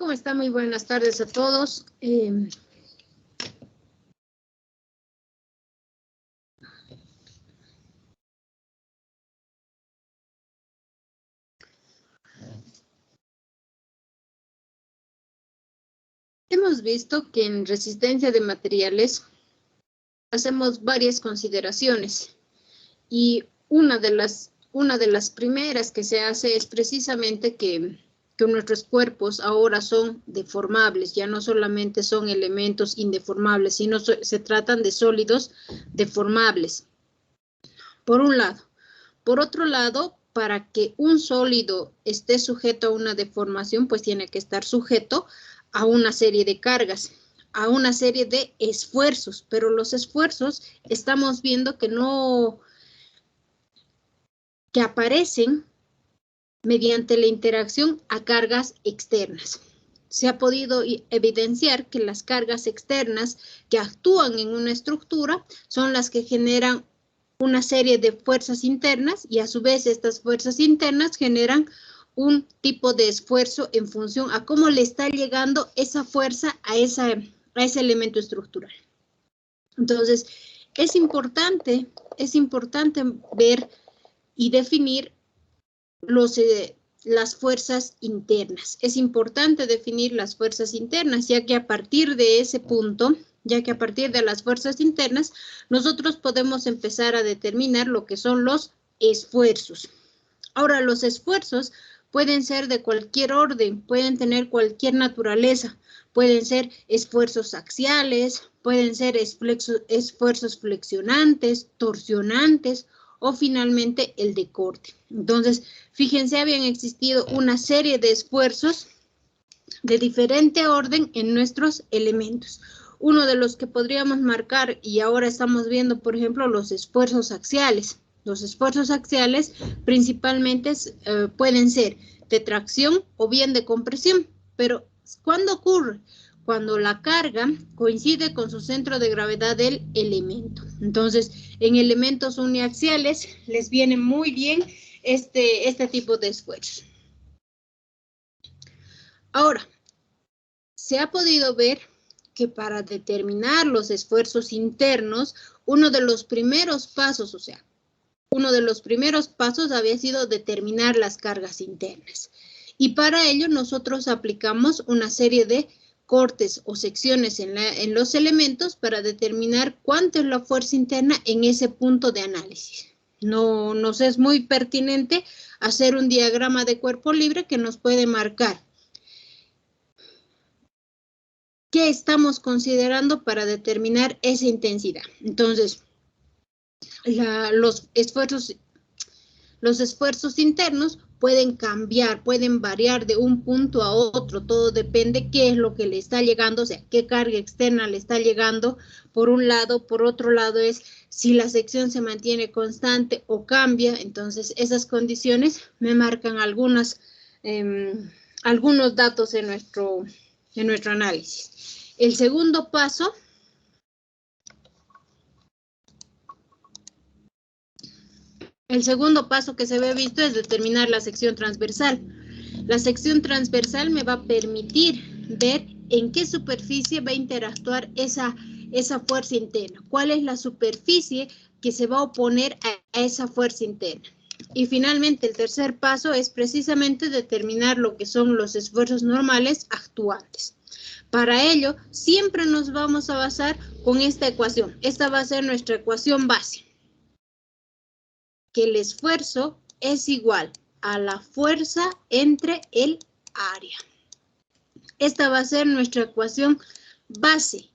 ¿Cómo está? Muy buenas tardes a todos. Hemos visto que en resistencia de materiales hacemos varias consideraciones y una de las primeras que se hace es precisamente que nuestros cuerpos ahora son deformables, ya no solamente son elementos indeformables, sino se tratan de sólidos deformables, por un lado. Por otro lado, para que un sólido esté sujeto a una deformación, pues tiene que estar sujeto a una serie de cargas, a una serie de esfuerzos, pero los esfuerzos estamos viendo que aparecen mediante la interacción a cargas externas. Se ha podido evidenciar que las cargas externas que actúan en una estructura son las que generan una serie de fuerzas internas y a su vez estas fuerzas internas generan un tipo de esfuerzo en función a cómo le está llegando esa fuerza a ese elemento estructural. Entonces, es importante ver y definir las fuerzas internas. Es importante definir las fuerzas internas, ya que a partir de ese punto, ya que a partir de las fuerzas internas, nosotros podemos empezar a determinar lo que son los esfuerzos. Ahora, los esfuerzos pueden ser de cualquier orden, pueden tener cualquier naturaleza, pueden ser esfuerzos axiales, pueden ser esfuerzos flexionantes, torsionantes, o finalmente el de corte. Entonces, fíjense, habían existido una serie de esfuerzos de diferente orden en nuestros elementos. Uno de los que podríamos marcar, y ahora estamos viendo, por ejemplo, los esfuerzos axiales. Los esfuerzos axiales principalmente pueden ser de tracción o bien de compresión, pero ¿cuándo ocurre? Cuando la carga coincide con su centro de gravedad del elemento. Entonces, en elementos uniaxiales les viene muy bien este tipo de esfuerzos. Ahora, se ha podido ver que para determinar los esfuerzos internos, uno de los primeros pasos había sido determinar las cargas internas. Y para ello nosotros aplicamos una serie de cortes o secciones en los elementos para determinar cuánto es la fuerza interna en ese punto de análisis. No nos es muy pertinente hacer un diagrama de cuerpo libre que nos puede marcar qué estamos considerando para determinar esa intensidad. Entonces, los esfuerzos internos pueden cambiar, pueden variar de un punto a otro, todo depende qué es lo que le está llegando, o sea, qué carga externa le está llegando por un lado, por otro lado es si la sección se mantiene constante o cambia, entonces esas condiciones me marcan algunos datos en nuestro análisis. El segundo paso que se ve visto es determinar la sección transversal. La sección transversal me va a permitir ver en qué superficie va a interactuar esa fuerza interna. ¿Cuál es la superficie que se va a oponer a esa fuerza interna? Y finalmente, el tercer paso es precisamente determinar lo que son los esfuerzos normales actuantes. Para ello, siempre nos vamos a basar con esta ecuación. Esta va a ser nuestra ecuación base. Que el esfuerzo es igual a la fuerza entre el área. Esta va a ser nuestra ecuación base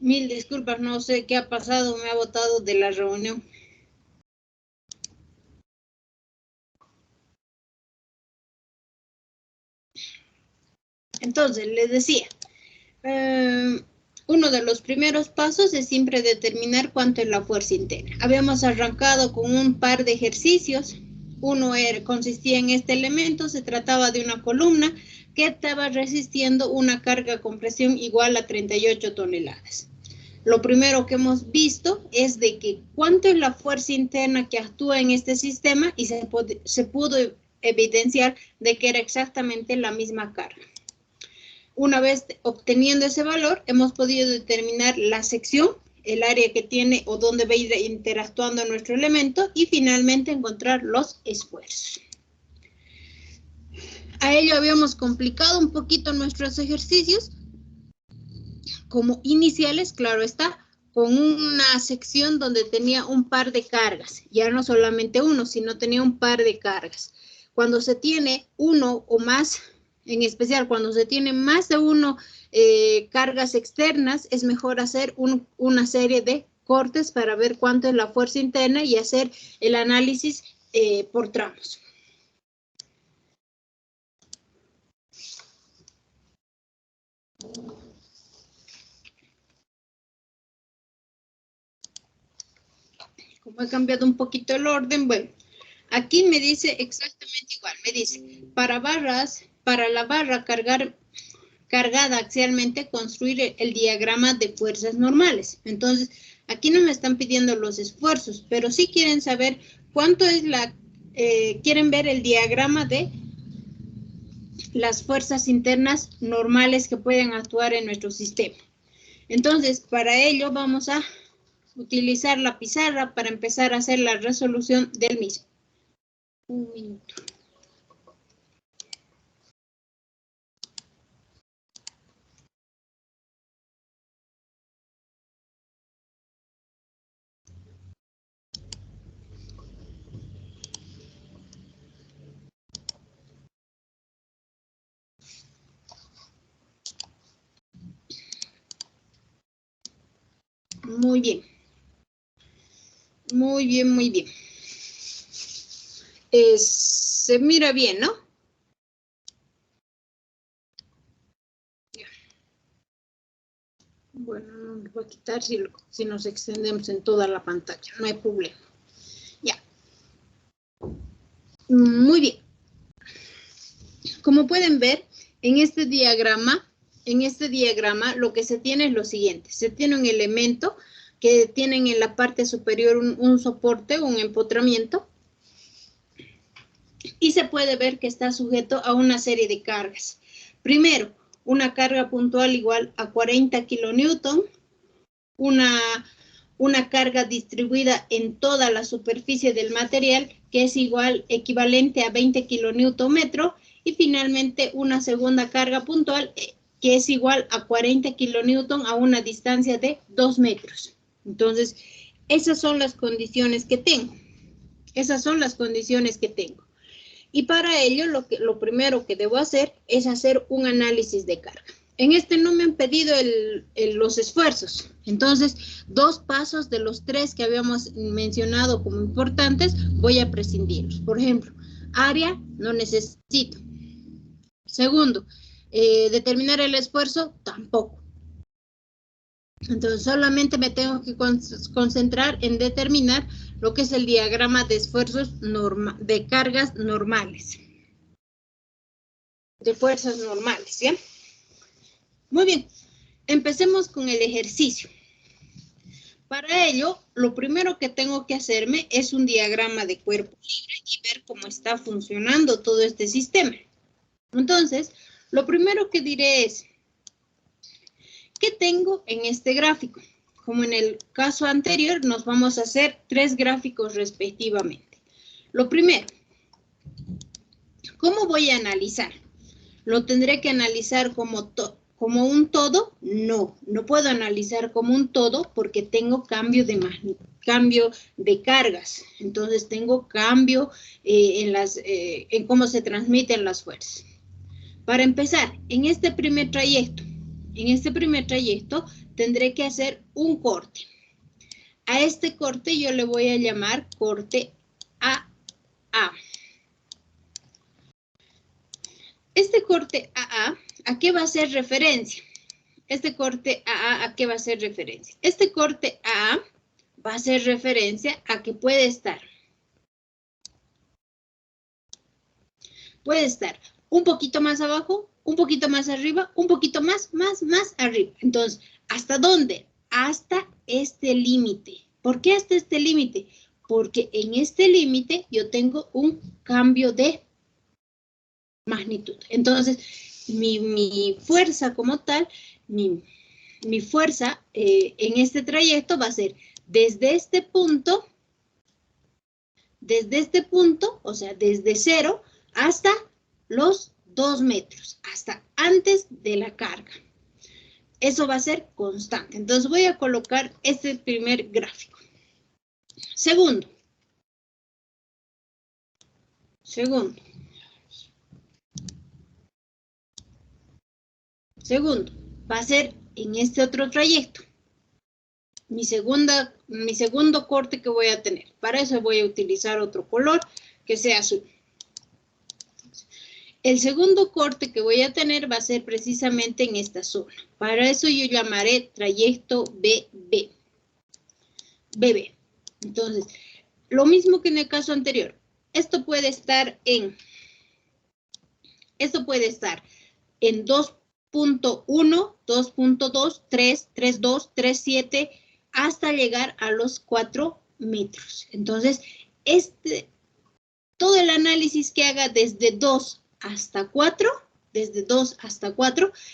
Mil disculpas, no sé qué ha pasado, me ha botado de la reunión. Entonces, les decía, uno de los primeros pasos es siempre determinar cuánto es la fuerza interna. Habíamos arrancado con un par de ejercicios. Uno consistía en este elemento, se trataba de una columna que estaba resistiendo una carga con presión igual a 38 toneladas. Lo primero que hemos visto es de que cuánto es la fuerza interna que actúa en este sistema y se pudo evidenciar de que era exactamente la misma carga. Una vez obteniendo ese valor, hemos podido determinar la sección, el área que tiene o dónde va a ir interactuando nuestro elemento y finalmente encontrar los esfuerzos. A ello habíamos complicado un poquito nuestros ejercicios, como iniciales, claro está, con una sección donde tenía un par de cargas, ya no solamente uno, sino tenía un par de cargas. Cuando se tiene uno o más, en especial cuando se tiene más de uno cargas externas, es mejor hacer una serie de cortes para ver cuánto es la fuerza interna y hacer el análisis por tramos. Como he cambiado un poquito el orden, bueno, aquí me dice exactamente igual, me dice, para la barra cargada axialmente, construir el diagrama de fuerzas normales. Entonces, aquí no me están pidiendo los esfuerzos, pero sí quieren saber cuánto es quieren ver el diagrama de las fuerzas internas normales que pueden actuar en nuestro sistema. Entonces, para ello vamos a utilizar la pizarra para empezar a hacer la resolución del mismo. Un minuto. Muy bien. Muy bien, muy bien. Se mira bien, ¿no? Bueno, no nos va a quitar si nos extendemos en toda la pantalla, no hay problema. Ya. Muy bien. Como pueden ver, en este diagrama lo que se tiene es lo siguiente. Se tiene un elemento que tienen en la parte superior un soporte, un empotramiento, y se puede ver que está sujeto a una serie de cargas. Primero, una carga puntual igual a 40 kilonewton, una carga distribuida en toda la superficie del material que es equivalente a 20 kilonewton metro, y finalmente una segunda carga puntual que es igual a 40 kilonewton a una distancia de 2 metros. Entonces, esas son las condiciones que tengo. Esas son las condiciones que tengo. Y para ello, lo primero que debo hacer es hacer un análisis de carga. En este no me han pedido los esfuerzos. Entonces, 2 pasos de los 3 que habíamos mencionado como importantes, voy a prescindirlos. Por ejemplo, área no necesito. Segundo, determinar el esfuerzo, tampoco. Entonces, solamente me tengo que concentrar en determinar lo que es el diagrama de esfuerzos de cargas normales. De fuerzas normales, ¿ya? Muy bien, empecemos con el ejercicio. Para ello, lo primero que tengo que hacerme es un diagrama de cuerpo libre y ver cómo está funcionando todo este sistema. Entonces, lo primero que diré es, ¿qué tengo en este gráfico? Como en el caso anterior, nos vamos a hacer 3 gráficos respectivamente. Lo primero, ¿cómo voy a analizar? ¿Lo tendré que analizar como un todo? No, no puedo analizar como un todo porque tengo cambio de cargas. Entonces tengo cambio en cómo se transmiten las fuerzas. Para empezar, en este primer trayecto, en este primer trayecto, tendré que hacer un corte. A este corte yo le voy a llamar corte AA. Este corte AA, ¿a qué va a hacer referencia? Este corte AA, ¿a qué va a hacer referencia? Este corte AA va a hacer referencia a que puede estar un poquito más abajo, un poquito más arriba, un poquito más arriba. Entonces, ¿hasta dónde? Hasta este límite. ¿Por qué hasta este límite? Porque en este límite yo tengo un cambio de magnitud. Entonces, mi fuerza como tal, mi fuerza en este trayecto va a ser desde este punto, o sea, desde 0 hasta los 2 metros, hasta antes de la carga. Eso va a ser constante. Entonces voy a colocar este primer gráfico. Segundo, va a ser en este otro trayecto. Mi segundo corte que voy a tener. Para eso voy a utilizar otro color que sea azul. El segundo corte que voy a tener va a ser precisamente en esta zona. Para eso yo llamaré trayecto BB. Entonces, lo mismo que en el caso anterior. Esto puede estar en 2.1, 2.2, 3, 3.2, 3.7, hasta llegar a los 4 metros. Entonces, todo el análisis que haga desde 2 hasta 4,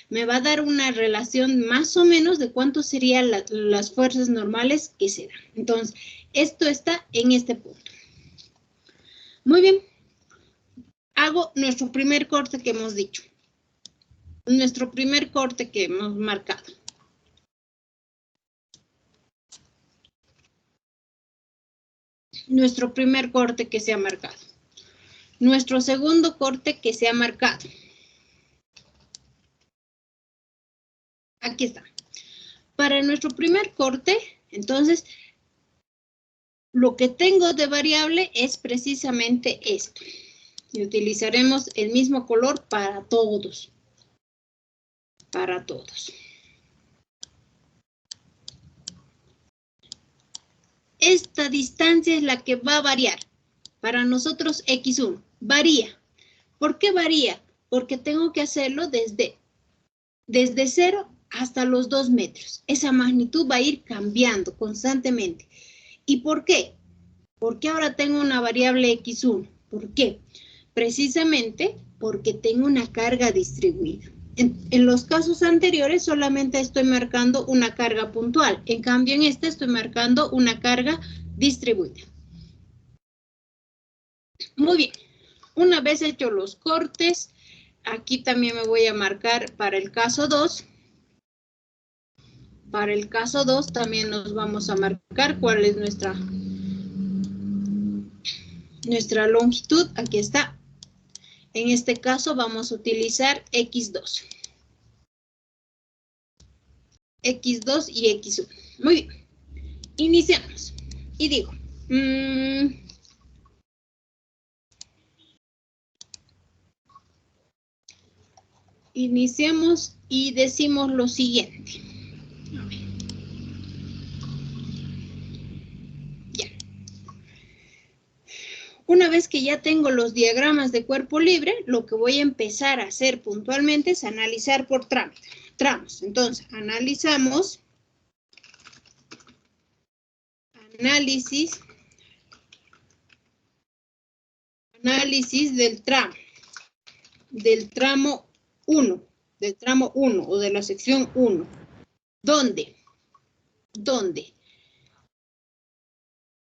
me va a dar una relación más o menos de cuánto serían las fuerzas normales que se dan. Entonces, esto está en este punto. Muy bien. Hago nuestro primer corte que hemos dicho. Nuestro primer corte que hemos marcado. Nuestro primer corte que se ha marcado. Nuestro segundo corte que se ha marcado. Aquí está. Para nuestro primer corte, entonces, lo que tengo de variable es precisamente esto. Y utilizaremos el mismo color para todos. Para todos. Esta distancia es la que va a variar. Para nosotros X1 varía. ¿Por qué varía? Porque tengo que hacerlo desde 0 hasta los 2 metros. Esa magnitud va a ir cambiando constantemente. ¿Y por qué? Porque ahora tengo una variable X1. ¿Por qué? Precisamente porque tengo una carga distribuida. En los casos anteriores solamente estoy marcando una carga puntual. En cambio, en este estoy marcando una carga distribuida. Muy bien. Una vez hechos los cortes, aquí también me voy a marcar para el caso 2. Para el caso 2 también nos vamos a marcar cuál es nuestra longitud. Aquí está. En este caso vamos a utilizar X2. X2 y X1. Muy bien. Iniciamos. Y digo, iniciamos y decimos lo siguiente. A ver. Ya. Una vez que ya tengo los diagramas de cuerpo libre, lo que voy a empezar a hacer puntualmente es analizar por tramos. Entonces, analizamos. Análisis del tramo 1, o de la sección 1. ¿Dónde?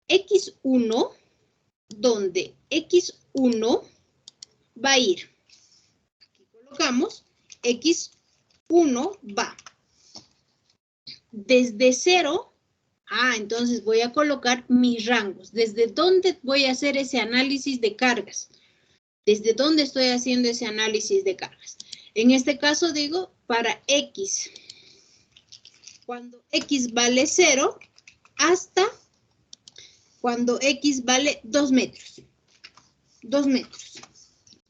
X1, donde X1 va a ir. Aquí colocamos X1 va desde 0. Entonces voy a colocar mis rangos. ¿Desde dónde voy a hacer ese análisis de cargas? ¿Desde dónde estoy haciendo ese análisis de cargas? En este caso digo para X. Cuando X vale 0 hasta cuando X vale 2 metros. 2 metros.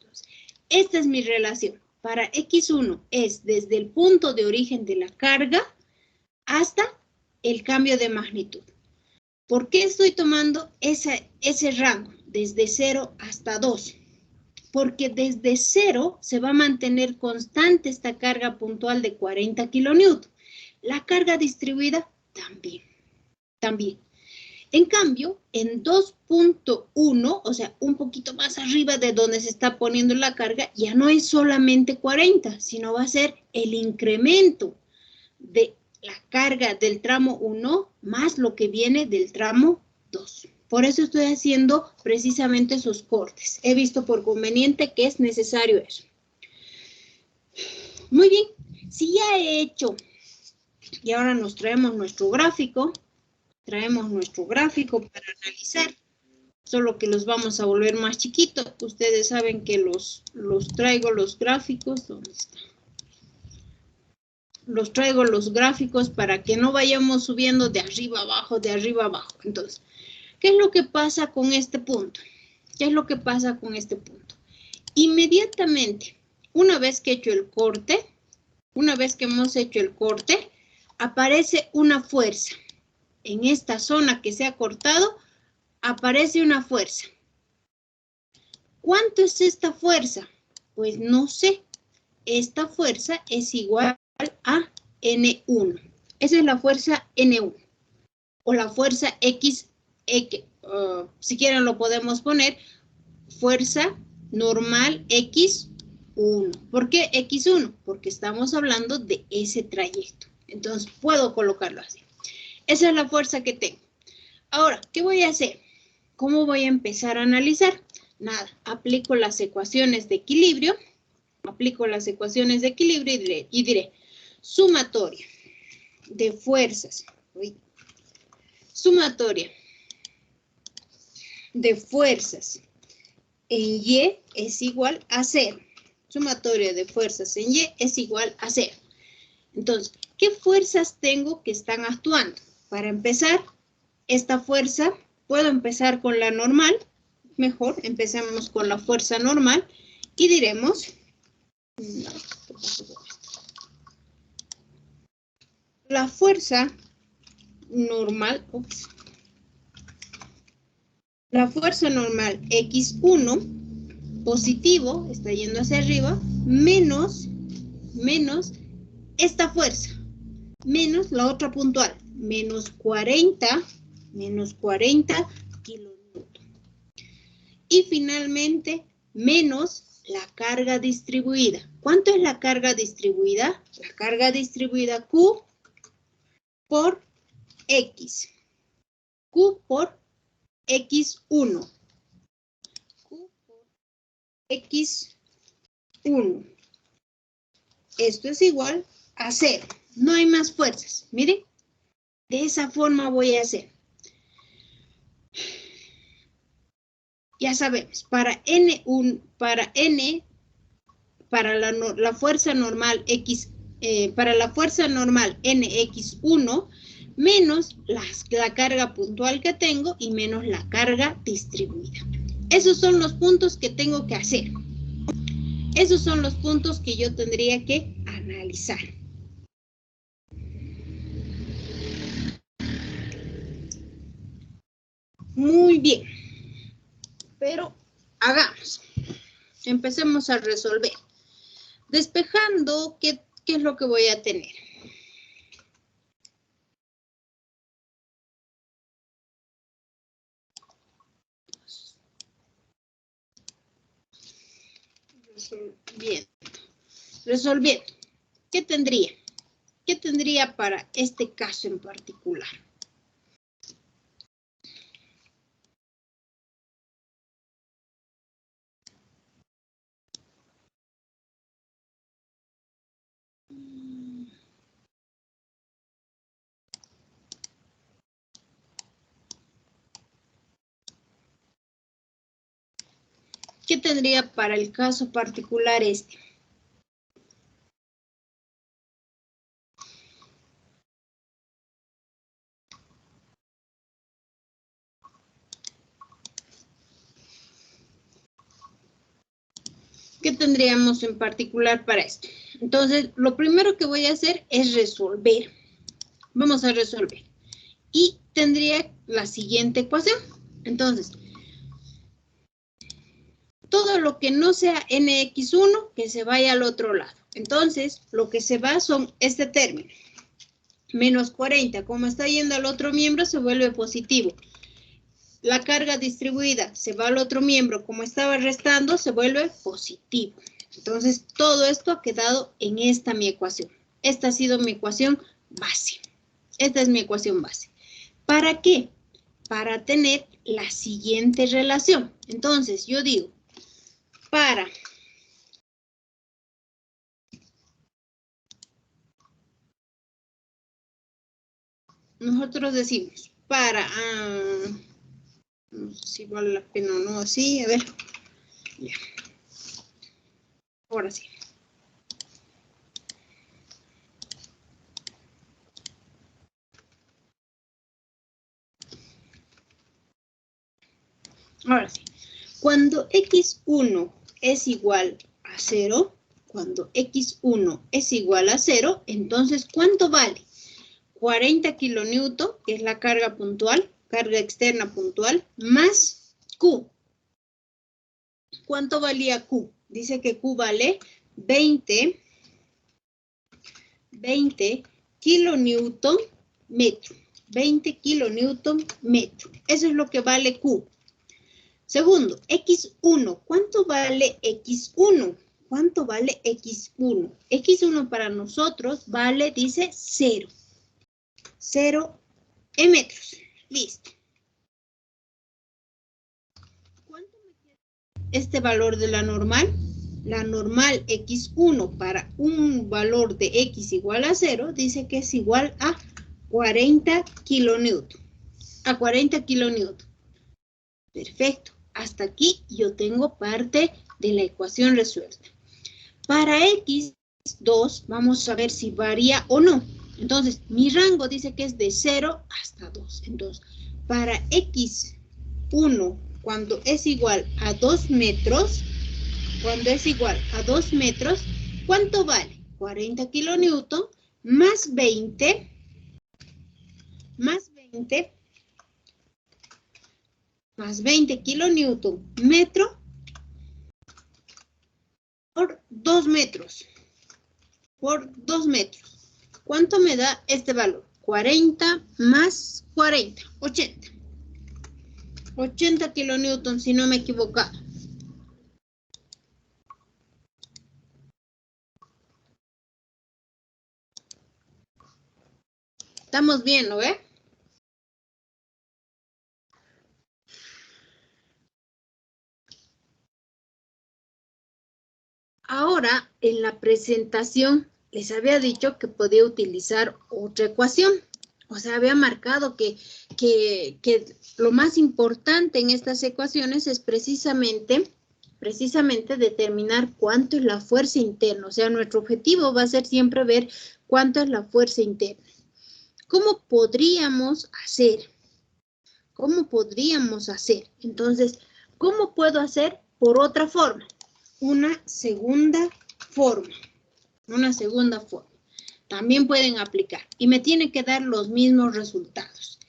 Entonces, esta es mi relación. Para X1 es desde el punto de origen de la carga hasta el cambio de magnitud. ¿Por qué estoy tomando ese rango? Desde 0 hasta 2. Porque desde 0 se va a mantener constante esta carga puntual de 40 kilonewton. La carga distribuida también. En cambio, en 2.1, o sea, un poquito más arriba de donde se está poniendo la carga, ya no es solamente 40, sino va a ser el incremento de la carga del tramo 1 más lo que viene del tramo 2. Por eso estoy haciendo precisamente esos cortes. He visto por conveniente que es necesario eso. Muy bien, si ya he hecho, y ahora nos traemos nuestro gráfico, para analizar, solo que los vamos a volver más chiquitos. Ustedes saben que los traigo los gráficos, ¿dónde están? Los traigo los gráficos para que no vayamos subiendo de arriba abajo, de arriba abajo. Entonces, ¿qué es lo que pasa con este punto? Inmediatamente, una vez que he hecho el corte, aparece una fuerza. En esta zona que se ha cortado, aparece una fuerza. ¿Cuánto es esta fuerza? Pues no sé. Esta fuerza es igual a N1. Esa es la fuerza N1. O la fuerza X, si quieren lo podemos poner, fuerza normal X1. ¿Por qué X1? Porque estamos hablando de ese trayecto. Entonces, puedo colocarlo así. Esa es la fuerza que tengo. Ahora, ¿qué voy a hacer? ¿Cómo voy a empezar a analizar? Nada, aplico las ecuaciones de equilibrio. Y diré sumatoria de fuerzas. Sumatoria de fuerzas en Y es igual a 0. Sumatoria de fuerzas en Y es igual a 0. Entonces, ¿qué fuerzas tengo que están actuando? Para empezar, esta fuerza, puedo empezar con la normal. Mejor, empecemos con la fuerza normal y diremos... La fuerza normal, la fuerza normal X1 positivo, está yendo hacia arriba, menos esta fuerza, menos la otra puntual, menos 40 kilonewton. Y finalmente, menos la carga distribuida. ¿Cuánto es la carga distribuida? La carga distribuida Q por X. Q por X1. Q por X1. Esto es igual a 0. No hay más fuerzas. Miren, de esa forma voy a hacer. Ya sabemos, para la fuerza normal X, para la fuerza normal NX1, menos la carga puntual que tengo y menos la carga distribuida. Esos son los puntos que tengo que hacer. Esos son los puntos que yo tendría que analizar. Muy bien. Pero hagamos. Empecemos a resolver. Despejando, ¿qué es lo que voy a tener? Resolviendo. ¿Qué tendría? ¿Qué tendría para este caso en particular? ¿Qué tendría para el caso particular este? ¿Qué tendríamos en particular para esto? Entonces, lo primero que voy a hacer es resolver. Vamos a resolver. Y tendría la siguiente ecuación. Entonces, todo lo que no sea nx1, que se vaya al otro lado. Entonces, lo que se va son este término. Menos 40, como está yendo al otro miembro, se vuelve positivo. La carga distribuida se va al otro miembro, como estaba restando, se vuelve positivo. Entonces, todo esto ha quedado en esta mi ecuación. Esta ha sido mi ecuación base. Esta es mi ecuación base. ¿Para qué? Para tener la siguiente relación. Entonces, yo digo, nosotros decimos, no sé si vale la pena o no, así, a ver, ya. Ahora sí. Ahora sí. Cuando x1 es igual a 0, cuando x1 es igual a 0, entonces, ¿cuánto vale? 40 kilonewton, que es la carga puntual, carga externa puntual, más Q. ¿Cuánto valía Q? Dice que Q vale 20 kilonewton metro. 20 kilonewton metro. Eso es lo que vale Q. Segundo, X1. ¿Cuánto vale X1? ¿Cuánto vale X1? X1 para nosotros vale, dice, 0. 0 en metros. Listo. ¿Cuánto me queda este valor de la normal? La normal X1 para un valor de X igual a 0 dice que es igual a 40 kilonewton. A 40 kilonewton. Perfecto. Hasta aquí yo tengo parte de la ecuación resuelta. Para X2 vamos a ver si varía o no. Entonces, mi rango dice que es de 0 hasta 2. Entonces, para X1, cuando es igual a 2 metros, ¿cuánto vale? 40 kilonewton más 20, más 20 kilonewton metro por 2 metros. Por 2 metros. ¿Cuánto me da este valor? 40 más 40, 80. 80 kilonewton, si no me equivoco. Estamos bien, ¿no ve? Ahora, en la presentación, les había dicho que podía utilizar otra ecuación. O sea, había marcado que lo más importante en estas ecuaciones es precisamente determinar cuánto es la fuerza interna. O sea, nuestro objetivo va a ser siempre ver cuánto es la fuerza interna. ¿Cómo podríamos hacer? ¿Cómo podríamos hacer? Entonces, ¿cómo puedo hacer por otra forma? Una segunda forma. También pueden aplicar y me tiene que dar los mismos resultados.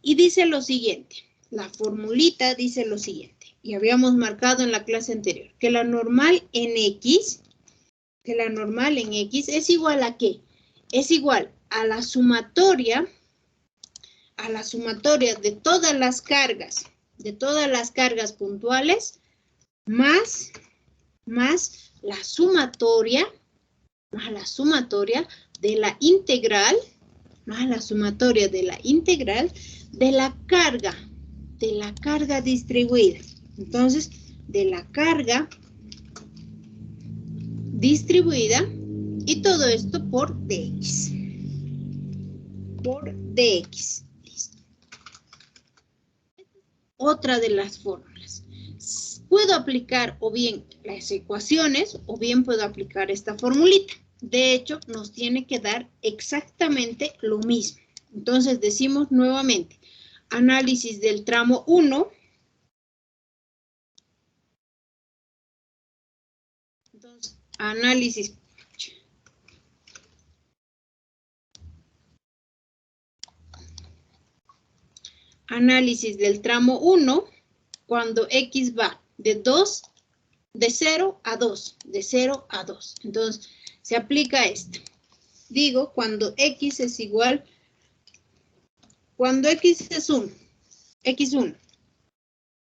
Y dice lo siguiente, la formulita dice lo siguiente, y habíamos marcado en la clase anterior, que la normal en X, es igual a ¿qué? Es igual a la sumatoria de todas las cargas puntuales, más la sumatoria de la integral, de la carga distribuida. Entonces, de la carga distribuida, y todo esto por dx. Listo. Otra de las fórmulas. Puedo aplicar o bien las ecuaciones o bien puedo aplicar esta formulita. De hecho, nos tiene que dar exactamente lo mismo. Entonces, decimos nuevamente, análisis del tramo 1. Análisis. Análisis del tramo 1 cuando X va de 0 a 2, de 0 a 2. Entonces, se aplica esto. Digo, cuando X es igual, cuando X es 1, X1.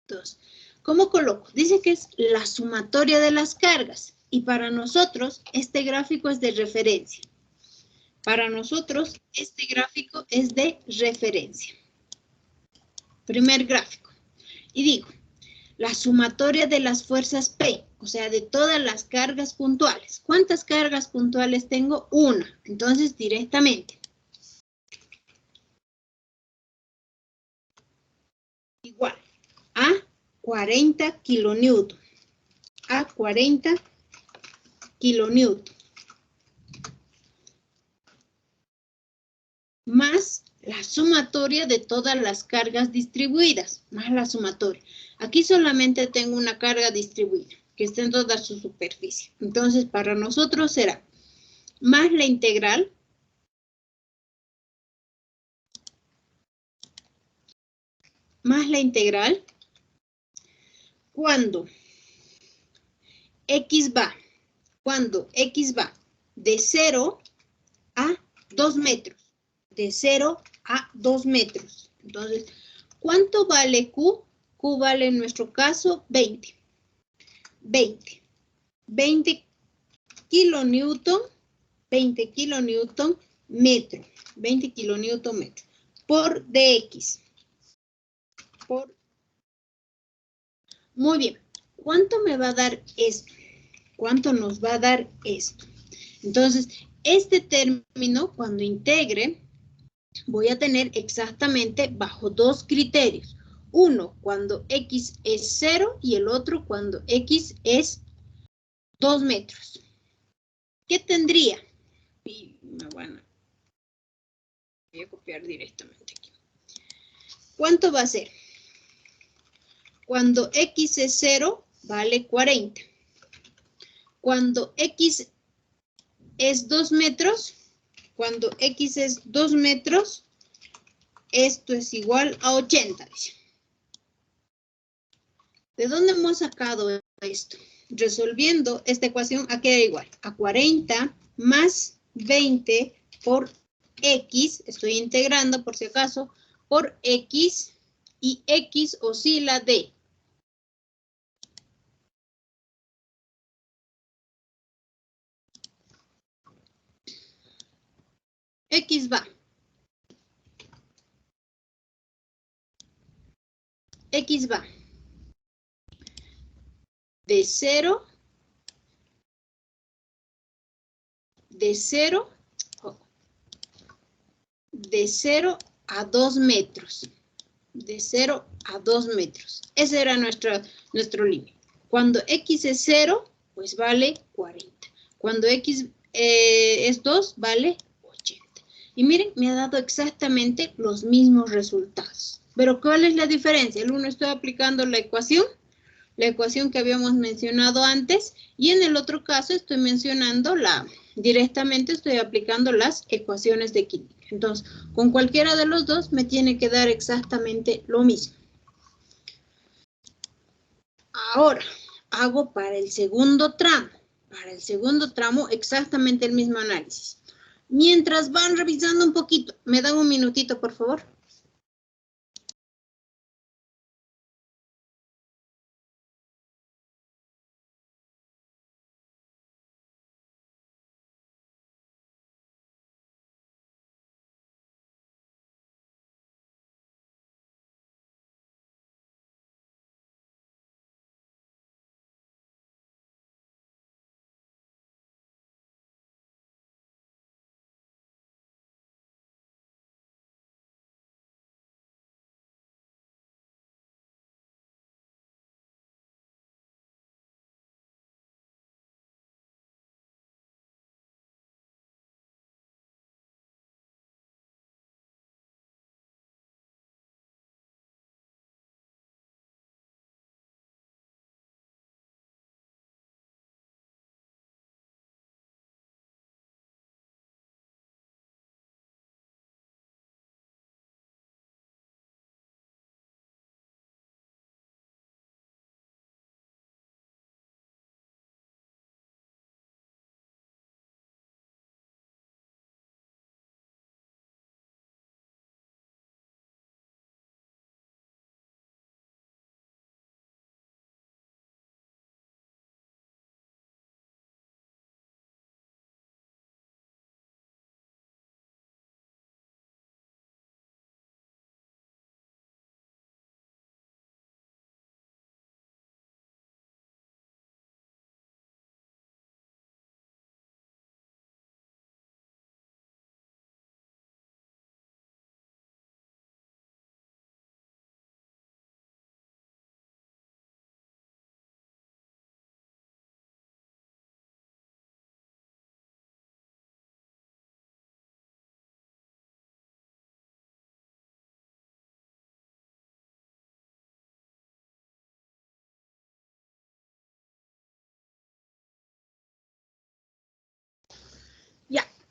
Entonces, ¿cómo coloco? Dice que es la sumatoria de las cargas. Y para nosotros, este gráfico es de referencia. Para nosotros, este gráfico es de referencia. Primer gráfico. Y digo, la sumatoria de las fuerzas P, o sea, de todas las cargas puntuales. ¿Cuántas cargas puntuales tengo? Una. Entonces, directamente. Igual a 40 kilonewton. A 40 kilonewton. Más la sumatoria de todas las cargas distribuidas, más la sumatoria. Aquí solamente tengo una carga distribuida, que está en toda su superficie. Entonces, para nosotros será más la integral, cuando X va de 0 a 2 metros, de 0 a 2 metros. Entonces, ¿cuánto vale Q? Q vale en nuestro caso 20 kilonewton, 20 kilonewton metro, 20 kilonewton metro, por dx. Muy bien, ¿cuánto me va a dar esto? ¿Cuánto nos va a dar esto? Entonces, este término, cuando integre, voy a tener exactamente bajo dos criterios. Uno, cuando X es 0 y el otro cuando X es 2 metros. ¿Qué tendría? Y voy a copiar directamente aquí. ¿Cuánto va a ser? Cuando X es 0, vale 40. Cuando X es 2 metros, cuando X es 2 metros, esto es igual a 80. ¿De dónde hemos sacado esto? Resolviendo esta ecuación, ¿a qué da igual? A 40 más 20 por X, estoy integrando por si acaso, por X, y X oscila de X va de 0 a 2 metros. De 0 a 2 metros. Ese era nuestro límite. Cuando X es 0, pues vale 40. Cuando X es 2, vale 80. Y miren, me ha dado exactamente los mismos resultados. Pero ¿cuál es la diferencia? El uno estoy aplicando la ecuación que habíamos mencionado antes, y en el otro caso estoy mencionando directamente estoy aplicando las ecuaciones de química. Entonces, con cualquiera de los dos me tiene que dar exactamente lo mismo. Ahora, hago para el segundo tramo. Para el segundo tramo, exactamente el mismo análisis. Mientras van revisando un poquito, ¿me dan un minutito, por favor?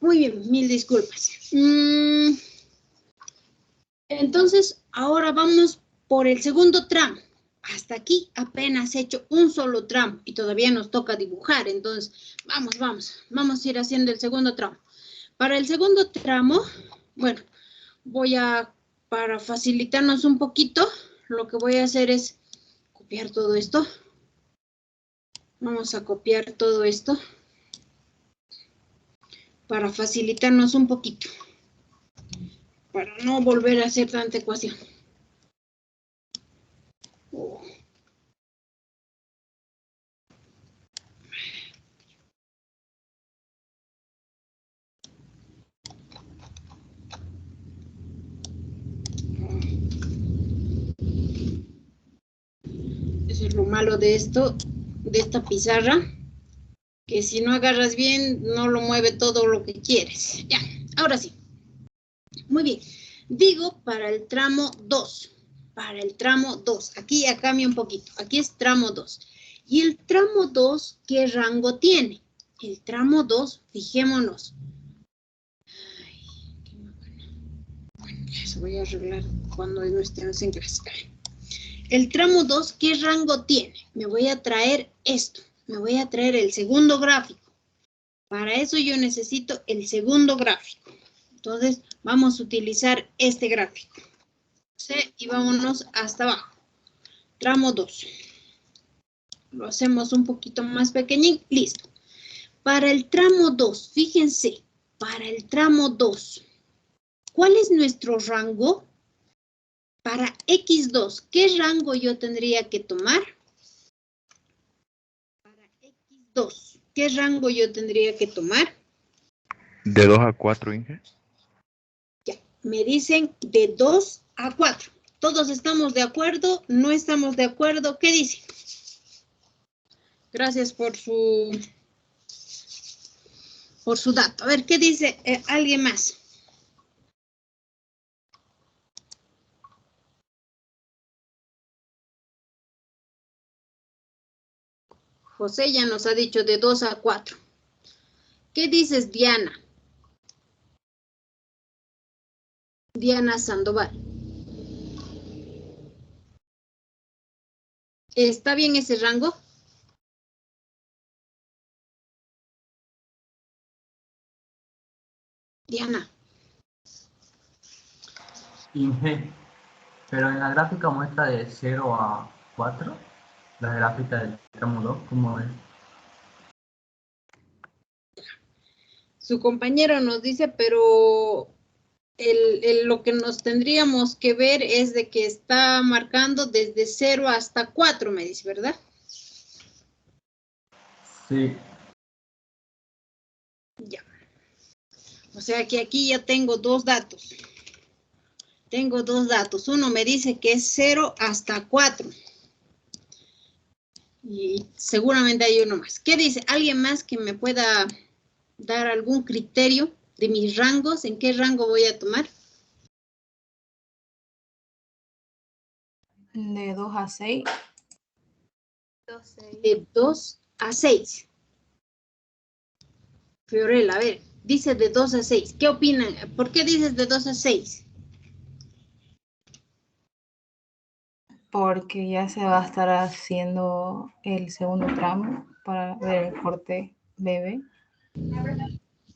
Muy bien, mil disculpas. Entonces, ahora vamos por el segundo tramo. Hasta aquí apenas he hecho un solo tramo y todavía nos toca dibujar. Entonces, vamos a ir haciendo el segundo tramo. Para el segundo tramo, bueno, para facilitarnos un poquito, lo que voy a hacer es copiar todo esto. Vamos a copiar todo esto para facilitarnos un poquito, para no volver a hacer tanta ecuación. Oh. Eso es lo malo de esto, de esta pizarra, que si no agarras bien, no lo mueve todo lo que quieres. Ya, ahora sí. Muy bien. Digo para el tramo 2. Para el tramo 2. Aquí ya cambia un poquito. Aquí es tramo 2. ¿Y el tramo 2 qué rango tiene? El tramo 2, fijémonos. Ay, qué bueno, eso voy a arreglar cuando no estemos en clase. El tramo 2, ¿qué rango tiene? Me voy a traer esto. Me voy a traer el segundo gráfico. Para eso yo necesito el segundo gráfico. Entonces, vamos a utilizar este gráfico. ¿Sí? Y vámonos hasta abajo. Tramo 2. Lo hacemos un poquito más pequeñín. Listo. Para el tramo 2, fíjense, para el tramo 2, ¿cuál es nuestro rango? Para X2, ¿qué rango yo tendría que tomar? Para X2, ¿qué rango yo tendría que tomar? De 2 a 4, Inge. Ya, me dicen de 2 a 4. ¿Todos estamos de acuerdo? ¿No estamos de acuerdo? ¿Qué dicen? Gracias por su dato. A ver, ¿qué dice alguien más? José ya nos ha dicho de 2 a 4. ¿Qué dices, Diana? Diana Sandoval. ¿Está bien ese rango? Diana. Inge, pero en la gráfica muestra de 0 a 4, la gráfica del tramo 2, ¿cómo es? Su compañero nos dice, pero lo que nos tendríamos que ver es de que está marcando desde 0 hasta 4, me dice, ¿verdad? Sí. Ya. O sea que aquí ya tengo dos datos. Tengo dos datos. Uno me dice que es 0 hasta 4. Y seguramente hay uno más. ¿Qué dice? ¿Alguien más que me pueda dar algún criterio de mis rangos? ¿En qué rango voy a tomar? De 2 a 6. De 2 a 6. Fiorella, a ver, dice de 2 a 6. ¿Qué opinan? ¿Por qué dices de 2 a 6? Porque ya se va a estar haciendo el segundo tramo para ver el corte bebé.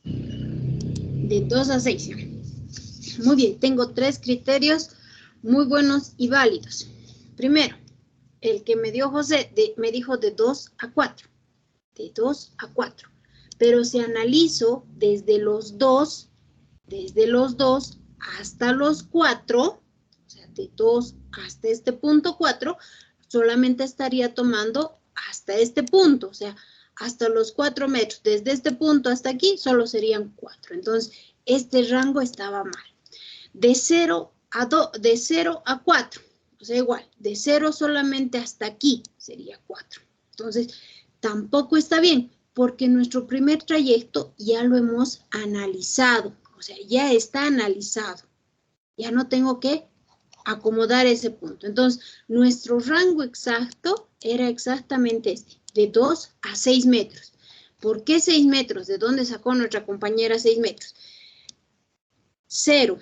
De 2 a 6. Muy bien, tengo tres criterios muy buenos y válidos. Primero, el que me dio José me dijo de 2 a 4. De 2 a 4. Pero si analizo desde los 2 hasta los 4, o sea, de 2 hasta este punto 4, solamente estaría tomando hasta este punto, o sea, hasta los 4 metros. Desde este punto hasta aquí solo serían 4. Entonces, este rango estaba mal. De 0 a 4, o sea, igual, de 0 solamente hasta aquí sería 4. Entonces, tampoco está bien, porque nuestro primer trayecto ya lo hemos analizado, o sea, ya está analizado. Ya no tengo que acomodar ese punto. Entonces, nuestro rango exacto era exactamente este, de 2 a 6 metros. ¿Por qué 6 metros? ¿De dónde sacó nuestra compañera 6 metros? 0,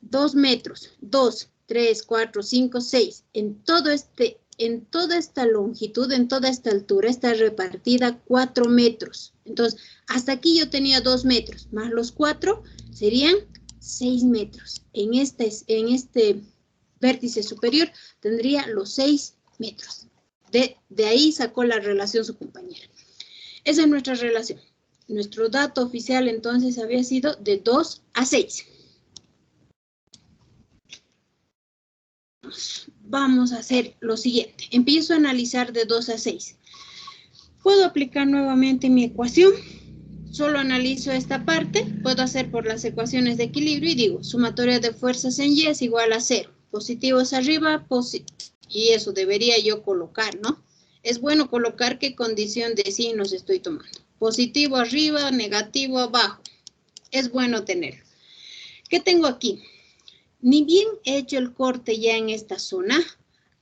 2 metros, 2, 3, 4, 5, 6. En toda esta longitud, en toda esta altura, está repartida 4 metros. Entonces, hasta aquí yo tenía 2 metros, más los 4 serían 6 metros. En este vértice superior tendría los 6 metros. De ahí sacó la relación su compañera. Esa es nuestra relación. Nuestro dato oficial entonces había sido de 2 a 6. Vamos a hacer lo siguiente. Empiezo a analizar de 2 a 6. Puedo aplicar nuevamente mi ecuación. Solo analizo esta parte. Puedo hacer por las ecuaciones de equilibrio y digo, sumatoria de fuerzas en Y es igual a 0. Positivos arriba, y eso debería yo colocar, ¿no? Es bueno colocar qué condición de signos estoy tomando. Positivo arriba, negativo abajo. Es bueno tenerlo. ¿Qué tengo aquí? Ni bien he hecho el corte ya en esta zona,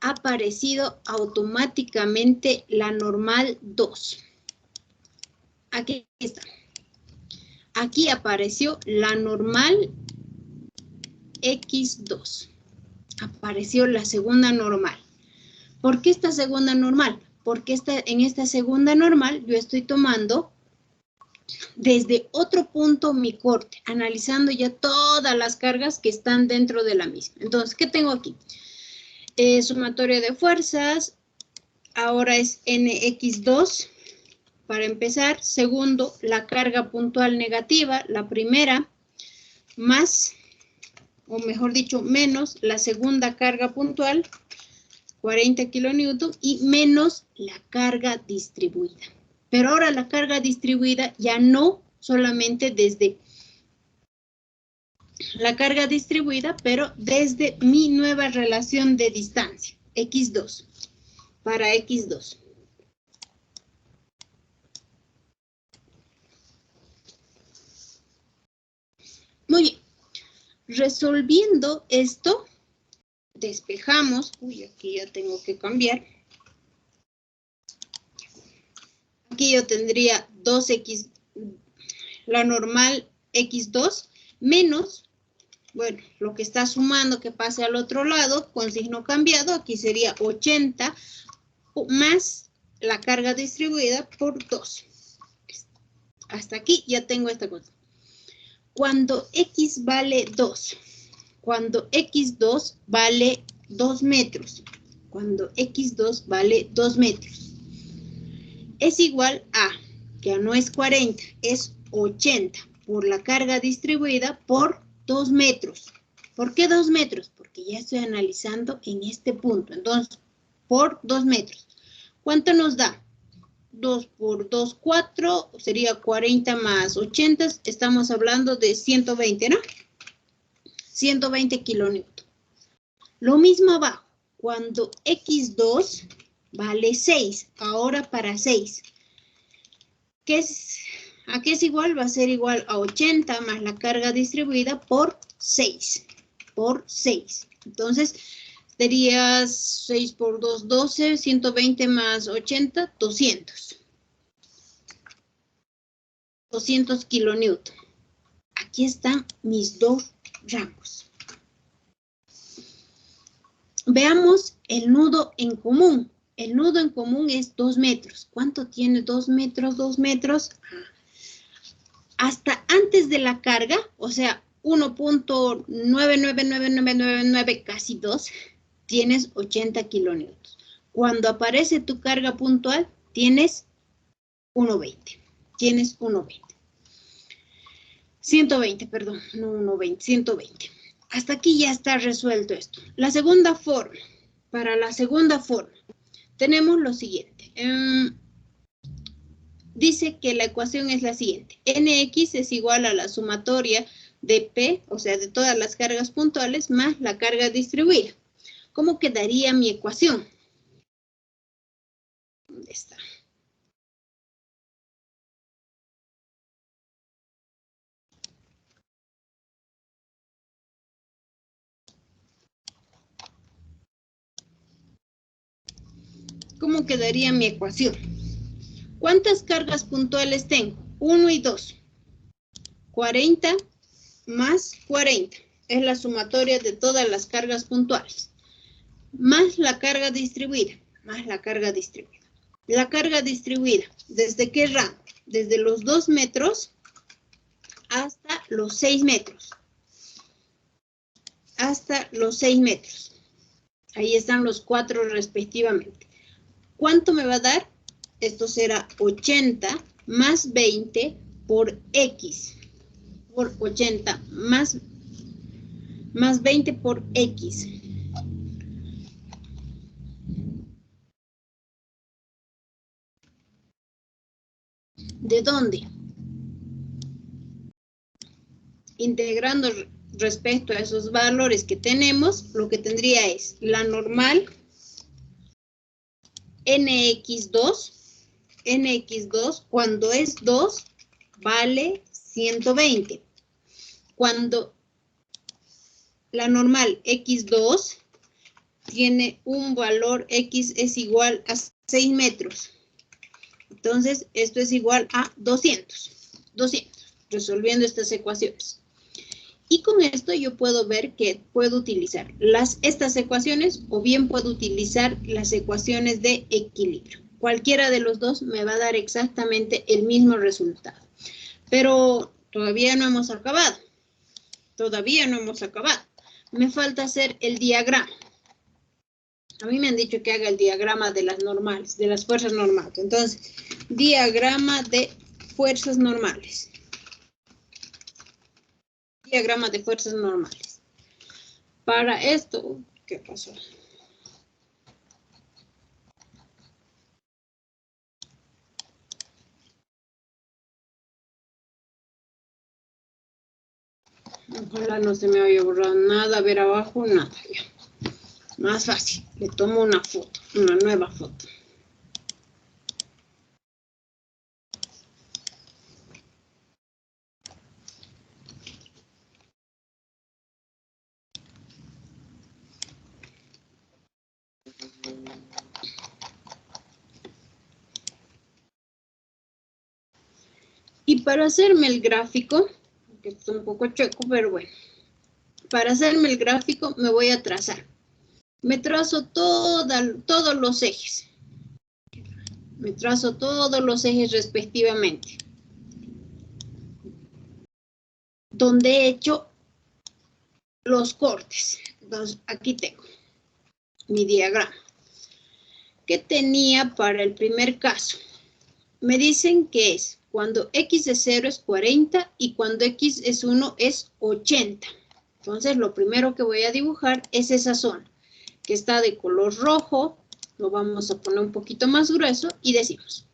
ha aparecido automáticamente la normal 2. Aquí está. Aquí apareció la normal X2. Apareció la segunda normal. ¿Por qué esta segunda normal? Porque en esta segunda normal yo estoy tomando desde otro punto mi corte, analizando ya todas las cargas que están dentro de la misma. Entonces, ¿qué tengo aquí? Sumatoria de fuerzas, ahora es NX2, para empezar. Segundo, la carga puntual negativa, la primera, más, o mejor dicho, menos la segunda carga puntual, 40 kilonewton, y menos la carga distribuida. Pero ahora la carga distribuida ya no solamente desde la carga distribuida, pero desde mi nueva relación de distancia, X2, para X2. Muy bien. Resolviendo esto, despejamos. Uy, aquí ya tengo que cambiar. Aquí yo tendría 2x, la normal x2, menos, bueno, lo que está sumando que pase al otro lado, con signo cambiado, aquí sería 80, más la carga distribuida por 2. Hasta aquí ya tengo esta cosa. Cuando x vale 2, cuando x2 vale 2 metros, cuando x2 vale 2 metros, es igual a, que no es 40, es 80 por la carga distribuida por 2 metros. ¿Por qué 2 metros? Porque ya estoy analizando en este punto. Entonces, por 2 metros. ¿Cuánto nos da? 2 por 2, 4, sería 40 más 80, estamos hablando de 120, ¿no? 120 kilonewton. Lo mismo abajo, cuando X2 vale 6, ahora para 6. ¿A qué es igual? Va a ser igual a 80 más la carga distribuida por 6. Por 6. Entonces, sería 6 por 2, 12, 120 más 80, 200. 200 kilonewton. Aquí están mis dos ramos. Veamos el nudo en común. El nudo en común es 2 metros. ¿Cuánto tiene 2 metros? 2 metros. Hasta antes de la carga, o sea, 1.999999, casi 2, tienes 80 kilonewtons. Cuando aparece tu carga puntual, tienes 1.20. Tienes 1.20. 120, perdón, no 1.20, 120. Hasta aquí ya está resuelto esto. La segunda forma, para la segunda forma, tenemos lo siguiente. Dice que la ecuación es la siguiente. Nx es igual a la sumatoria de P, o sea, de todas las cargas puntuales, más la carga distribuida. ¿Cómo quedaría mi ecuación? ¿Dónde está? ¿Cómo quedaría mi ecuación? ¿Cuántas cargas puntuales tengo? 1 y 2. 40 más 40. Es la sumatoria de todas las cargas puntuales. Más la carga distribuida. Más la carga distribuida. La carga distribuida, ¿desde qué rango? Desde los 2 metros hasta los 6 metros. Hasta los 6 metros. Ahí están los 4 respectivamente. ¿Cuánto me va a dar? Esto será 80 más 20 por X. Por 80 más 20 por X. ¿De dónde? Integrando respecto a esos valores que tenemos, lo que tendría es la normal NX2. NX2 cuando es 2 vale 120. Cuando la normal X2 tiene un valor X es igual a 6 metros. Entonces, esto es igual a 200. 200, resolviendo estas ecuaciones. Y con esto yo puedo ver que puedo utilizar estas ecuaciones o bien puedo utilizar las ecuaciones de equilibrio. Cualquiera de los dos me va a dar exactamente el mismo resultado. Pero todavía no hemos acabado. Todavía no hemos acabado. Me falta hacer el diagrama. A mí me han dicho que haga el diagrama de las normales, de las fuerzas normales. Entonces, diagrama de fuerzas normales. Diagrama de fuerzas normales. Para esto, ¿qué pasó? Ojalá no se me haya borrado nada, a ver abajo, nada, ya. Más fácil, le tomo una foto, una nueva foto. Y para hacerme el gráfico, que está un poco chueco, pero bueno. Para hacerme el gráfico me voy a trazar. Me trazo todos los ejes. Me trazo todos los ejes respectivamente. Donde he hecho los cortes. Entonces, aquí tengo mi diagrama. ¿Qué tenía para el primer caso? Me dicen que es cuando X es 0 es 40 y cuando X es 1 es 80. Entonces, lo primero que voy a dibujar es esa zona, que está de color rojo. Lo vamos a poner un poquito más grueso y decimos,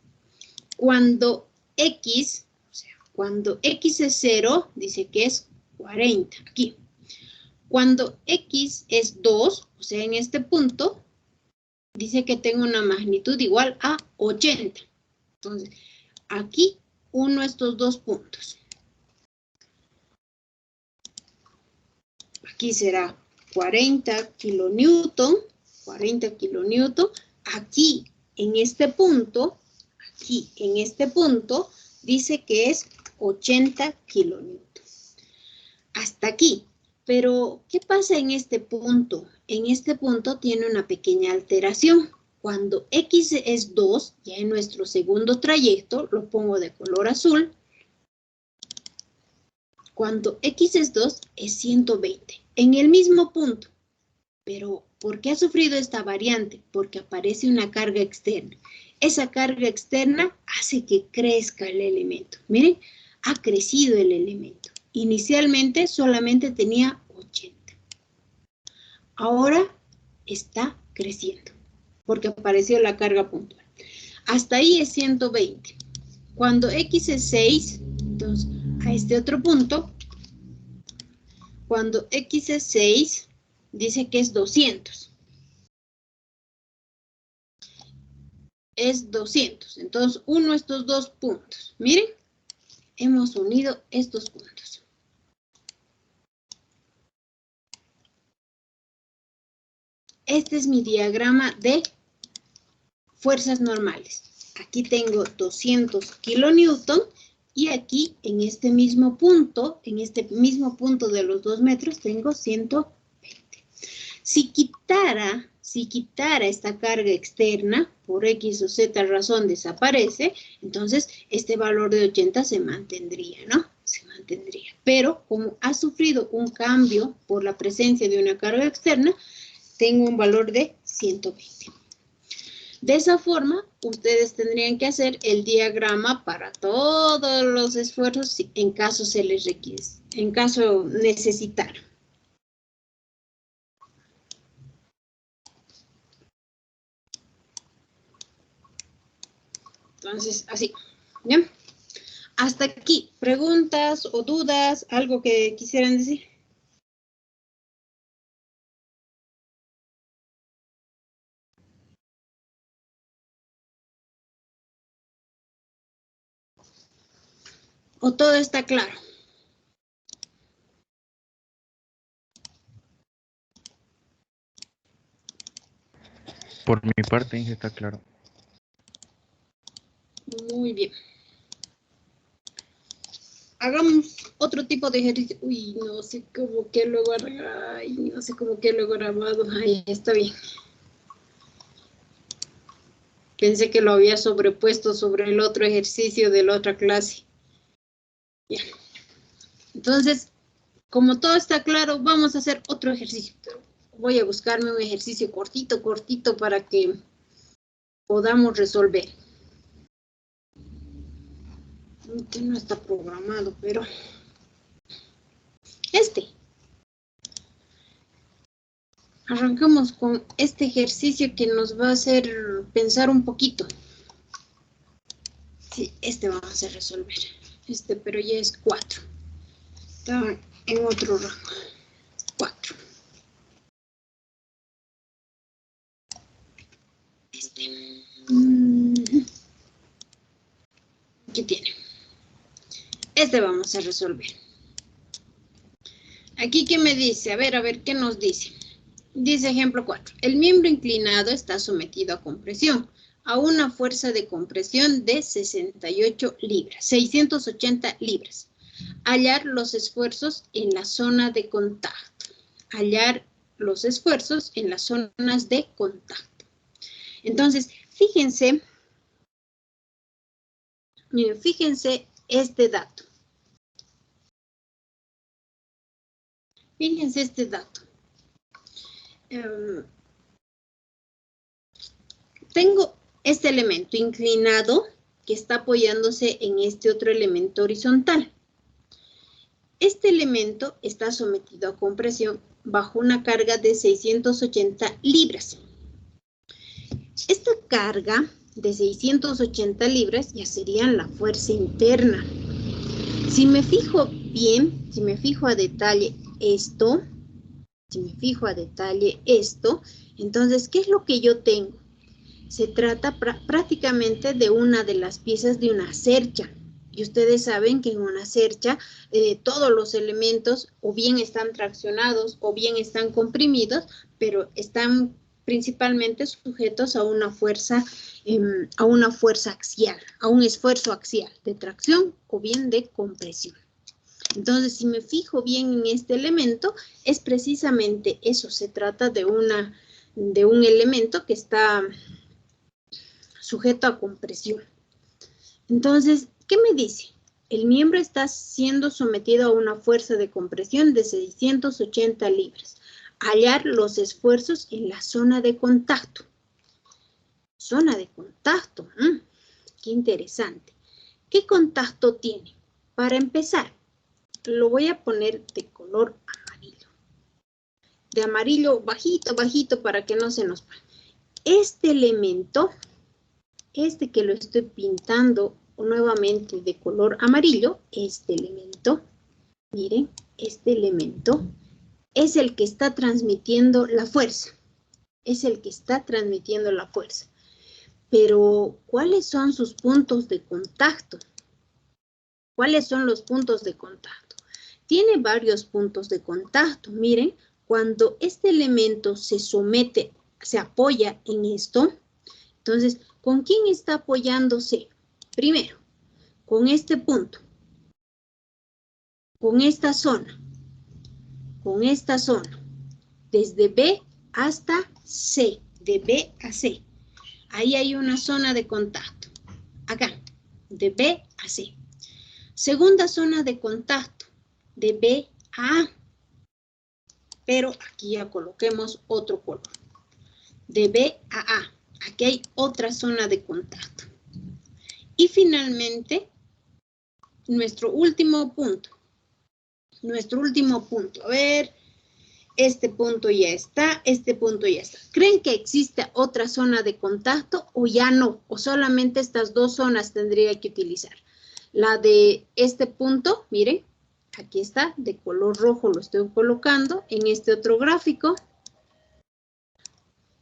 cuando X, o sea, cuando X es 0, dice que es 40, aquí. Cuando X es 2, o sea, en este punto, dice que tengo una magnitud igual a 80. Entonces, aquí uno estos dos puntos. Aquí será 40 kilonewton, 40 kilonewton. Aquí, en este punto, dice que es 80 kilonewton. Hasta aquí. Pero, ¿qué pasa en este punto? En este punto tiene una pequeña alteración. Cuando X es 2, ya en nuestro segundo trayecto, lo pongo de color azul. Cuando X es 2, es 120. En el mismo punto. Pero, ¿por qué ha sufrido esta variante? Porque aparece una carga externa. Esa carga externa hace que crezca el elemento. Miren, ha crecido el elemento. Inicialmente solamente tenía 80. Ahora está creciendo, porque apareció la carga puntual. Hasta ahí es 120. Cuando X es 6, entonces a este otro punto, cuando X es 6, dice que es 200. Es 200. Entonces, uno estos dos puntos. Miren, hemos unido estos puntos. Este es mi diagrama de fuerzas normales. aquí tengo 200 kilonewton y aquí en este mismo punto de los 2 metros tengo 120. Si quitara esta carga externa, por X o Z razón desaparece, entonces este valor de 80 se mantendría, ¿no? Se mantendría. Pero como ha sufrido un cambio por la presencia de una carga externa, tengo un valor de 120. De esa forma, ustedes tendrían que hacer el diagrama para todos los esfuerzos en caso se les requiere, en caso necesitar. Entonces, así, ¿bien? Hasta aquí, ¿preguntas o dudas? ¿Algo que quisieran decir? ¿O todo está claro? Por mi parte, Inge, está claro. Muy bien. Hagamos otro tipo de ejercicio. Uy, no sé cómo que luego, ay, no sé cómo que luego grabado. Ahí está bien. Pensé que lo había sobrepuesto sobre el otro ejercicio de la otra clase. Ya. Entonces, como todo está claro, vamos a hacer otro ejercicio. Pero voy a buscarme un ejercicio cortito para que podamos resolver. Que no está programado, pero arrancamos con este ejercicio que nos va a hacer pensar un poquito. Sí, vamos a resolver. Pero ya es 4. Está en otro rango. 4. Aquí tiene. Vamos a resolver. Aquí, ¿qué me dice? A ver, ¿qué nos dice? Dice ejemplo 4. El miembro inclinado está sometido a compresión, a una fuerza de compresión de 680 libras. Hallar los esfuerzos en la zona de contacto. Hallar los esfuerzos en las zonas de contacto. Entonces, fíjense este dato. Fíjense este dato. Tengo este elemento inclinado que está apoyándose en este otro elemento horizontal. Este elemento está sometido a compresión bajo una carga de 680 libras. Esta carga de 680 libras ya sería la fuerza interna. Si me fijo bien, si me fijo a detalle esto, entonces, ¿qué es lo que yo tengo? Se trata prácticamente de una de las piezas de una cercha. Y ustedes saben que en una cercha todos los elementos o bien están traccionados o bien están comprimidos, pero están principalmente sujetos a una fuerza axial, a un esfuerzo axial de tracción o bien de compresión. Entonces, si me fijo bien en este elemento, es precisamente eso. Se trata de un elemento que está sujeto a compresión. Entonces, ¿qué me dice? El miembro está siendo sometido a una fuerza de compresión de 680 libras. Hallar los esfuerzos en la zona de contacto. Zona de contacto. Qué interesante. ¿Qué contacto tiene? Para empezar, lo voy a poner de color amarillo. De amarillo bajito para que no se nos vaya. Este elemento, que lo estoy pintando nuevamente de color amarillo, este elemento, miren, este elemento es el que está transmitiendo la fuerza. Pero, ¿cuáles son sus puntos de contacto? ¿Cuáles son los puntos de contacto? Tiene varios puntos de contacto. Miren, cuando este elemento se apoya en esto, entonces ¿Con quién está apoyándose? Primero, con este punto, con esta zona, desde B hasta C, de B a C. Ahí hay una zona de contacto, acá, de B a C. Segunda zona de contacto, de B a A, pero aquí ya coloquemos otro color. De B a A, aquí hay otra zona de contacto. Y finalmente, nuestro último punto. A ver, este punto ya está, este punto ya está. ¿Creen que existe otra zona de contacto o ya no? O solamente estas dos zonas tendría que utilizar. La de este punto, miren, aquí está, de color rojo lo estoy colocando en este otro gráfico.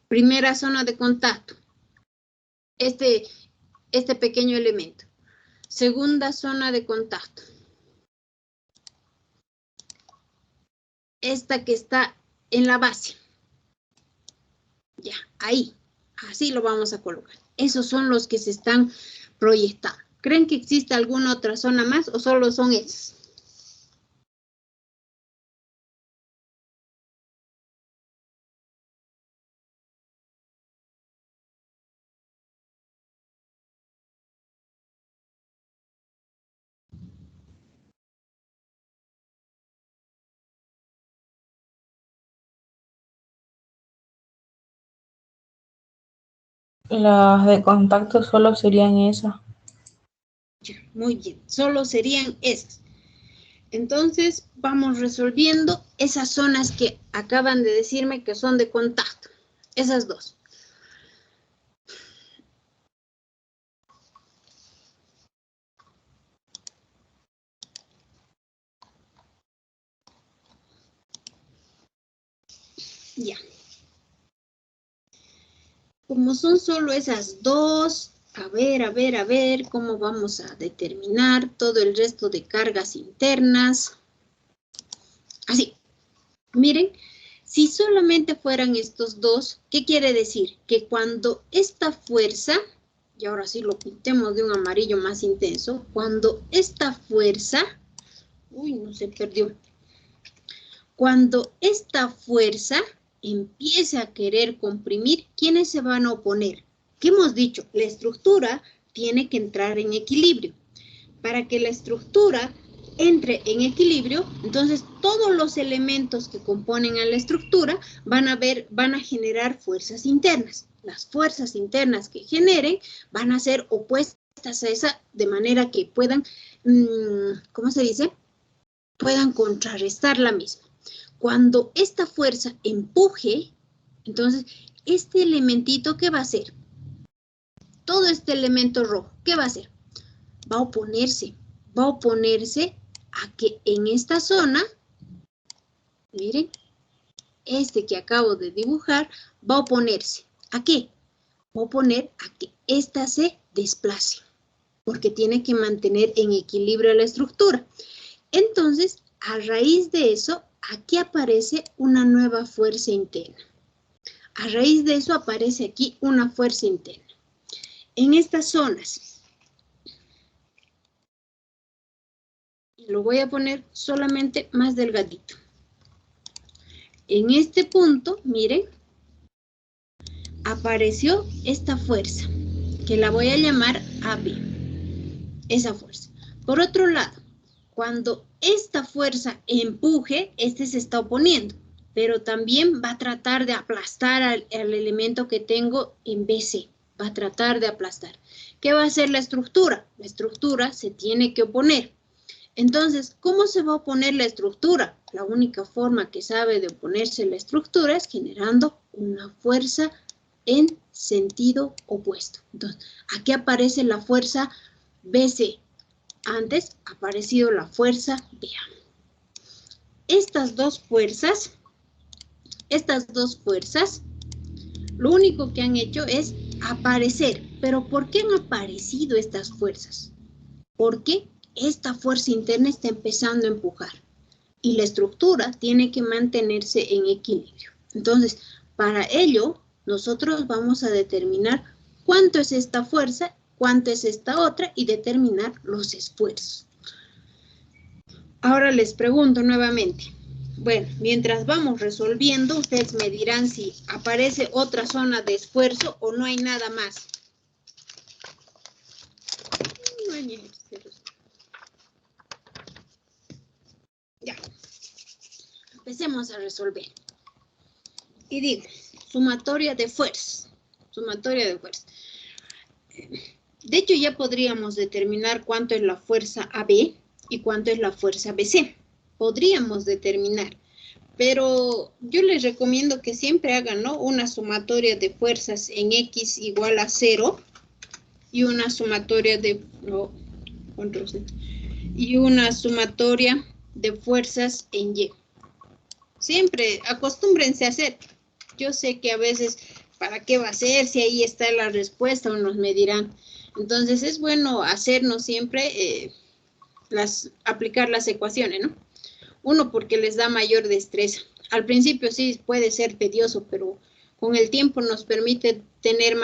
Primera zona de contacto, este pequeño elemento. Segunda zona de contacto. Esta que está en la base. Ya, ahí. Así lo vamos a colocar. Esos son los que se están proyectando. ¿Creen que existe alguna otra zona más o solo son esas? Las de contacto solo serían esas. Ya, muy bien, solo serían esas. Entonces, vamos resolviendo esas zonas que acaban de decirme que son de contacto. Esas dos. Ya. Como son solo esas dos, a ver, cómo vamos a determinar todo el resto de cargas internas. Así, miren, si solamente fueran estos dos, ¿qué quiere decir? Que cuando esta fuerza, y ahora sí lo pintemos de un amarillo más intenso, cuando esta fuerza, uy, no se perdió. Cuando esta fuerza empiece a querer comprimir, ¿quiénes se van a oponer? ¿Qué hemos dicho? La estructura tiene que entrar en equilibrio. Para que la estructura entre en equilibrio, entonces todos los elementos que componen a la estructura van a generar fuerzas internas. Las fuerzas internas que generen van a ser opuestas a esa de manera que puedan, ¿cómo se dice? Puedan contrarrestar la misma. Cuando esta fuerza empuje, entonces este elementito, ¿qué va a hacer? Todo este elemento rojo, ¿qué va a hacer? Va a oponerse a que en esta zona, miren, este que acabo de dibujar, va a oponerse. ¿A qué? Va a oponer a que esta se desplace, porque tiene que mantener en equilibrio la estructura. Entonces, a raíz de eso, aquí aparece una nueva fuerza interna. A raíz de eso aparece aquí una fuerza interna. En estas zonas, lo voy a poner solamente más delgadito. En este punto, miren, apareció esta fuerza, que la voy a llamar AB, esa fuerza. Por otro lado, cuando esta fuerza empuje, este se está oponiendo, pero también va a tratar de aplastar al elemento que tengo en BC, va a tratar de aplastar. ¿Qué va a hacer la estructura? La estructura se tiene que oponer. Entonces, ¿cómo se va a oponer la estructura? La única forma que sabe de oponerse la estructura es generando una fuerza en sentido opuesto. Entonces, aquí aparece la fuerza BC. Antes ha aparecido la fuerza BA. Estas dos fuerzas, lo único que han hecho es aparecer. ¿Pero por qué han aparecido estas fuerzas? Porque esta fuerza interna está empezando a empujar y la estructura tiene que mantenerse en equilibrio. Entonces, para ello, nosotros vamos a determinar cuánto es esta fuerza, cuánto es esta otra y determinar los esfuerzos. Ahora les pregunto nuevamente. Bueno, mientras vamos resolviendo, ustedes me dirán si aparece otra zona de esfuerzo o no hay nada más. No hay ni ejercicios. Ya. Empecemos a resolver. Y digo, sumatoria de fuerzas. Sumatoria de fuerzas. De hecho, ya podríamos determinar cuánto es la fuerza AB y cuánto es la fuerza BC. Podríamos determinar, pero yo les recomiendo que siempre hagan, ¿no?, una sumatoria de fuerzas en X igual a 0 y una sumatoria de... No, control Z, y una sumatoria de fuerzas en Y. Siempre acostúmbrense a hacer. Yo sé que a veces, ¿para qué va a ser? Si ahí está la respuesta, unos me dirán. Entonces es bueno hacernos siempre aplicar las ecuaciones, ¿no? Uno, porque les da mayor destreza. Al principio sí puede ser tedioso, pero con el tiempo nos permite tener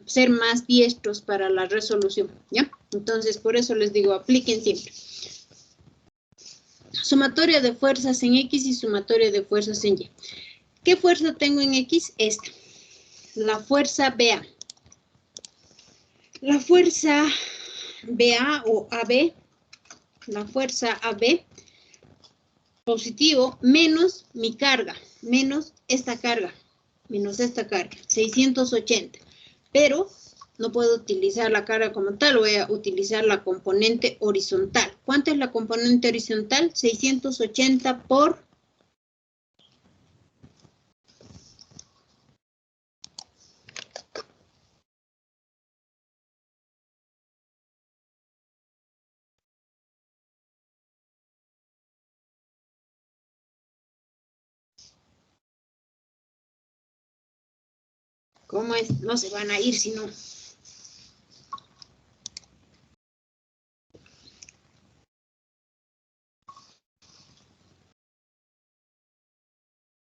ser más diestros para la resolución, ¿ya? Entonces, por eso les digo, apliquen siempre. Sumatoria de fuerzas en X y sumatoria de fuerzas en Y. ¿Qué fuerza tengo en X? Esta. La fuerza BA. La fuerza BA o AB, la fuerza AB, positivo, menos mi carga, menos esta carga, 680. Pero no puedo utilizar la carga como tal, voy a utilizar la componente horizontal. ¿Cuánto es la componente horizontal? 680 por... ¿Cómo es? No se van a ir si no.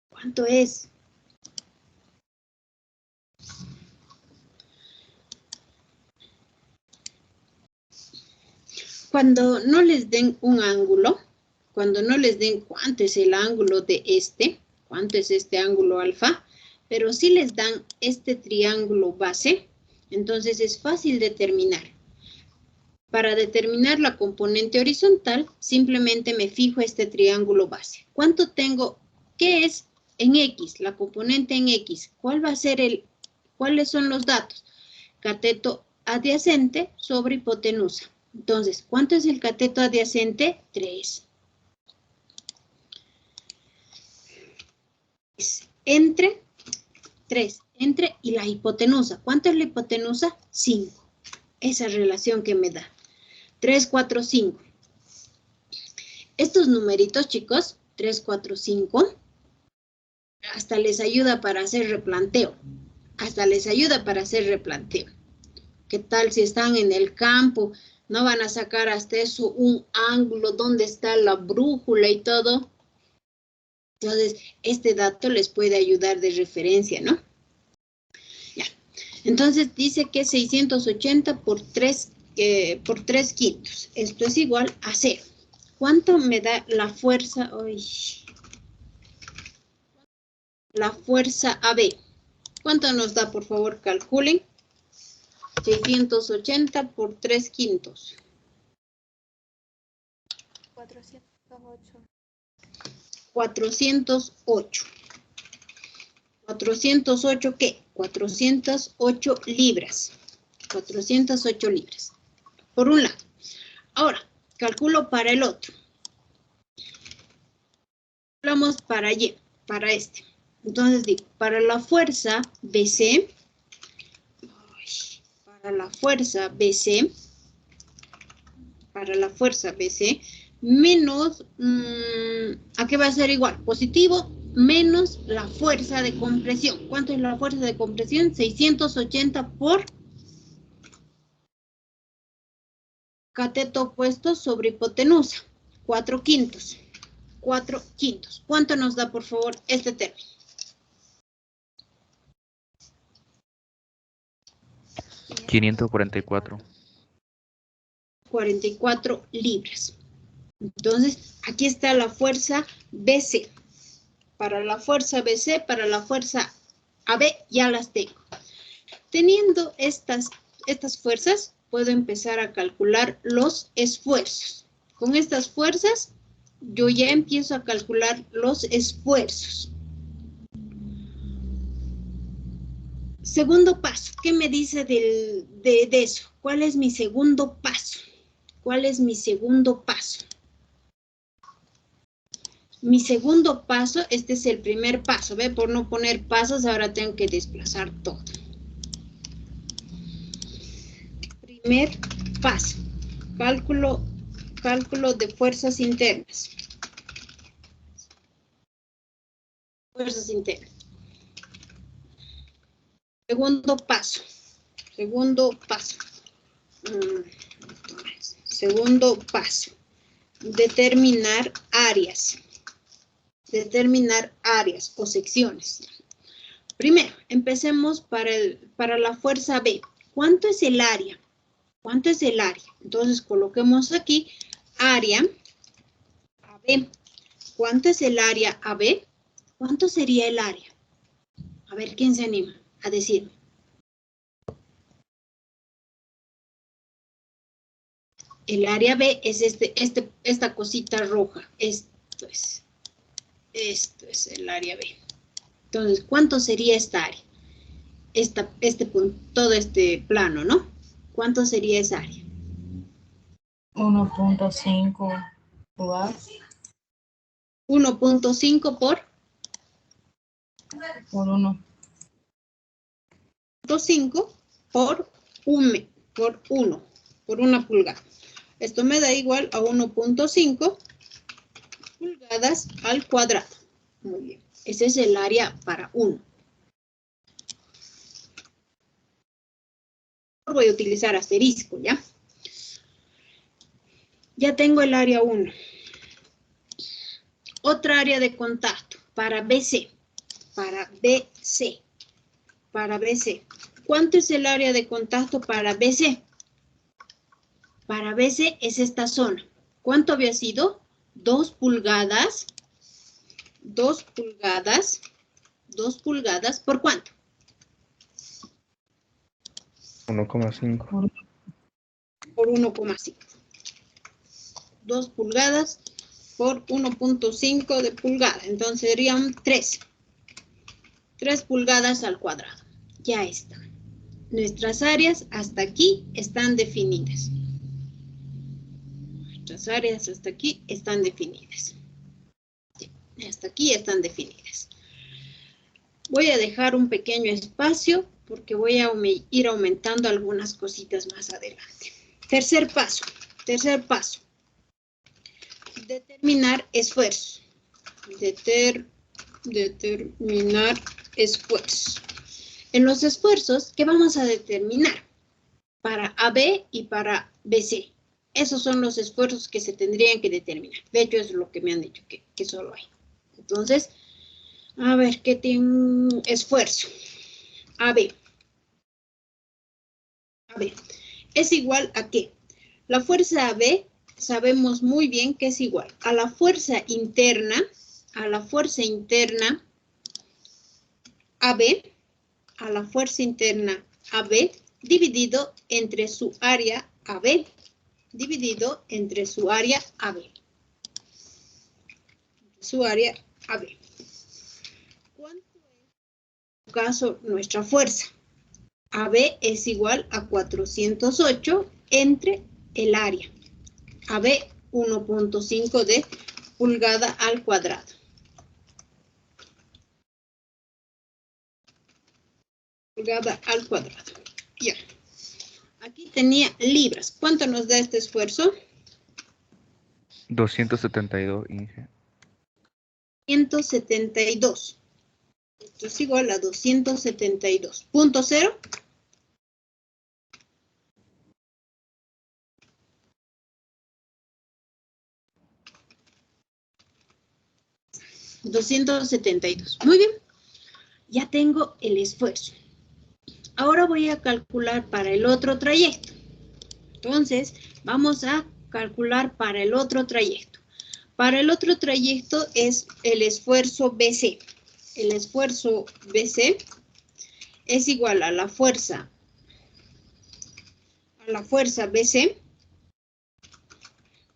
¿Cuánto es? Cuando no les den un ángulo, cuando no les den cuánto es el ángulo de cuánto es este ángulo alfa, pero si les dan este triángulo base, entonces es fácil determinar. Para determinar la componente horizontal, simplemente me fijo este triángulo base. ¿Cuánto tengo? ¿Qué es en X? La componente en X. ¿Cuál va a ser cuáles son los datos? Cateto adyacente sobre hipotenusa. Entonces, ¿cuánto es el cateto adyacente? 3. Entre 3, entre y la hipotenusa. ¿Cuánto es la hipotenusa? 5. Esa relación que me da. 3, 4, 5. Estos numeritos, chicos, 3, 4, 5, hasta les ayuda para hacer replanteo. Hasta les ayuda para hacer replanteo. ¿Qué tal si están en el campo? No van a sacar hasta eso un ángulo donde está la brújula y todo. Entonces, este dato les puede ayudar de referencia, ¿no? Ya. Entonces, dice que 680 por 3 quintos. Esto es igual a 0. ¿Cuánto me da la fuerza? Uy. La fuerza AB. ¿Cuánto nos da, por favor? Calculen. 680 por 3 quintos. 408. 408. ¿408 qué? 408 libras. 408 libras. Por un lado. Ahora, calculo para el otro. Hablamos para Y, para este. Entonces digo, para la fuerza BC, menos, ¿a qué va a ser igual? Positivo menos la fuerza de compresión. ¿Cuánto es la fuerza de compresión? 680 por cateto opuesto sobre hipotenusa. 4 quintos. 4 quintos. ¿Cuánto nos da, por favor, este término? 544. 44 libras. Entonces, aquí está la fuerza BC. Para la fuerza BC, para la fuerza AB, ya las tengo. Teniendo estas fuerzas, puedo empezar a calcular los esfuerzos. Con estas fuerzas, yo ya empiezo a calcular los esfuerzos. Segundo paso, ¿qué me dice de eso? ¿Cuál es mi segundo paso? ¿Cuál es mi segundo paso? Mi segundo paso, este es el primer paso, ¿ve? Por no poner pasos, ahora tengo que desplazar todo. Primer paso, cálculo de fuerzas internas. Fuerzas internas. Segundo paso. Segundo paso. Determinar áreas. Determinar áreas o secciones. Primero, empecemos para la fuerza B. ¿Cuánto es el área? ¿Cuánto es el área? Entonces, coloquemos aquí área AB. ¿Cuánto es el área AB? ¿Cuánto sería el área? A ver, ¿quién se anima a decirme? El área B es esta cosita roja. Esto es el área B. Entonces, ¿cuánto sería esta área? Todo este plano, ¿no? ¿Cuánto sería esa área? 1.5 pulgadas 1.5 por 1. 5 por 1 por una pulgada. Esto me da igual a 1.5 pulgadas al cuadrado. Muy bien. Ese es el área para 1. Voy a utilizar asterisco, ¿ya? Ya tengo el área 1. Otra área de contacto para BC. Para BC. Para BC. ¿Cuánto es el área de contacto para BC? Para BC es esta zona. ¿Cuánto había sido? 2 pulgadas. 2 pulgadas. 2 pulgadas. ¿Por cuánto? 1,5. Por 1,5. 2 pulgadas por 1.5 de pulgada. Entonces serían 3. 3 pulgadas al cuadrado. Ya está. Nuestras áreas hasta aquí están definidas. Nuestras áreas hasta aquí están definidas. Hasta aquí están definidas. Voy a dejar un pequeño espacio porque voy a ir aumentando algunas cositas más adelante. Tercer paso. Tercer paso. Determinar esfuerzo. Determinar esfuerzo. En los esfuerzos, ¿qué vamos a determinar? Para AB y para BC. Esos son los esfuerzos que se tendrían que determinar. De hecho, es lo que me han dicho, que solo hay. Entonces, a ver, ¿qué tiene esfuerzo? AB. AB. ¿Es igual a qué? La fuerza AB sabemos muy bien que es igual a la fuerza interna AB, a la fuerza interna AB, dividido entre su área AB, dividido entre su área AB. Su área AB. ¿Cuánto es, en este caso, nuestra fuerza? AB es igual a 408 entre el área. AB 1.5 de pulgada al cuadrado. Pulgada al cuadrado. Ya. Aquí tenía libras. ¿Cuánto nos da este esfuerzo? 272, Inge. 172. Esto es igual a 272. ¿Punto cero? 272. Muy bien. Ya tengo el esfuerzo. Ahora voy a calcular para el otro trayecto. Entonces, vamos a calcular para el otro trayecto. Para el otro trayecto es el esfuerzo BC. El esfuerzo BC es igual a la fuerza BC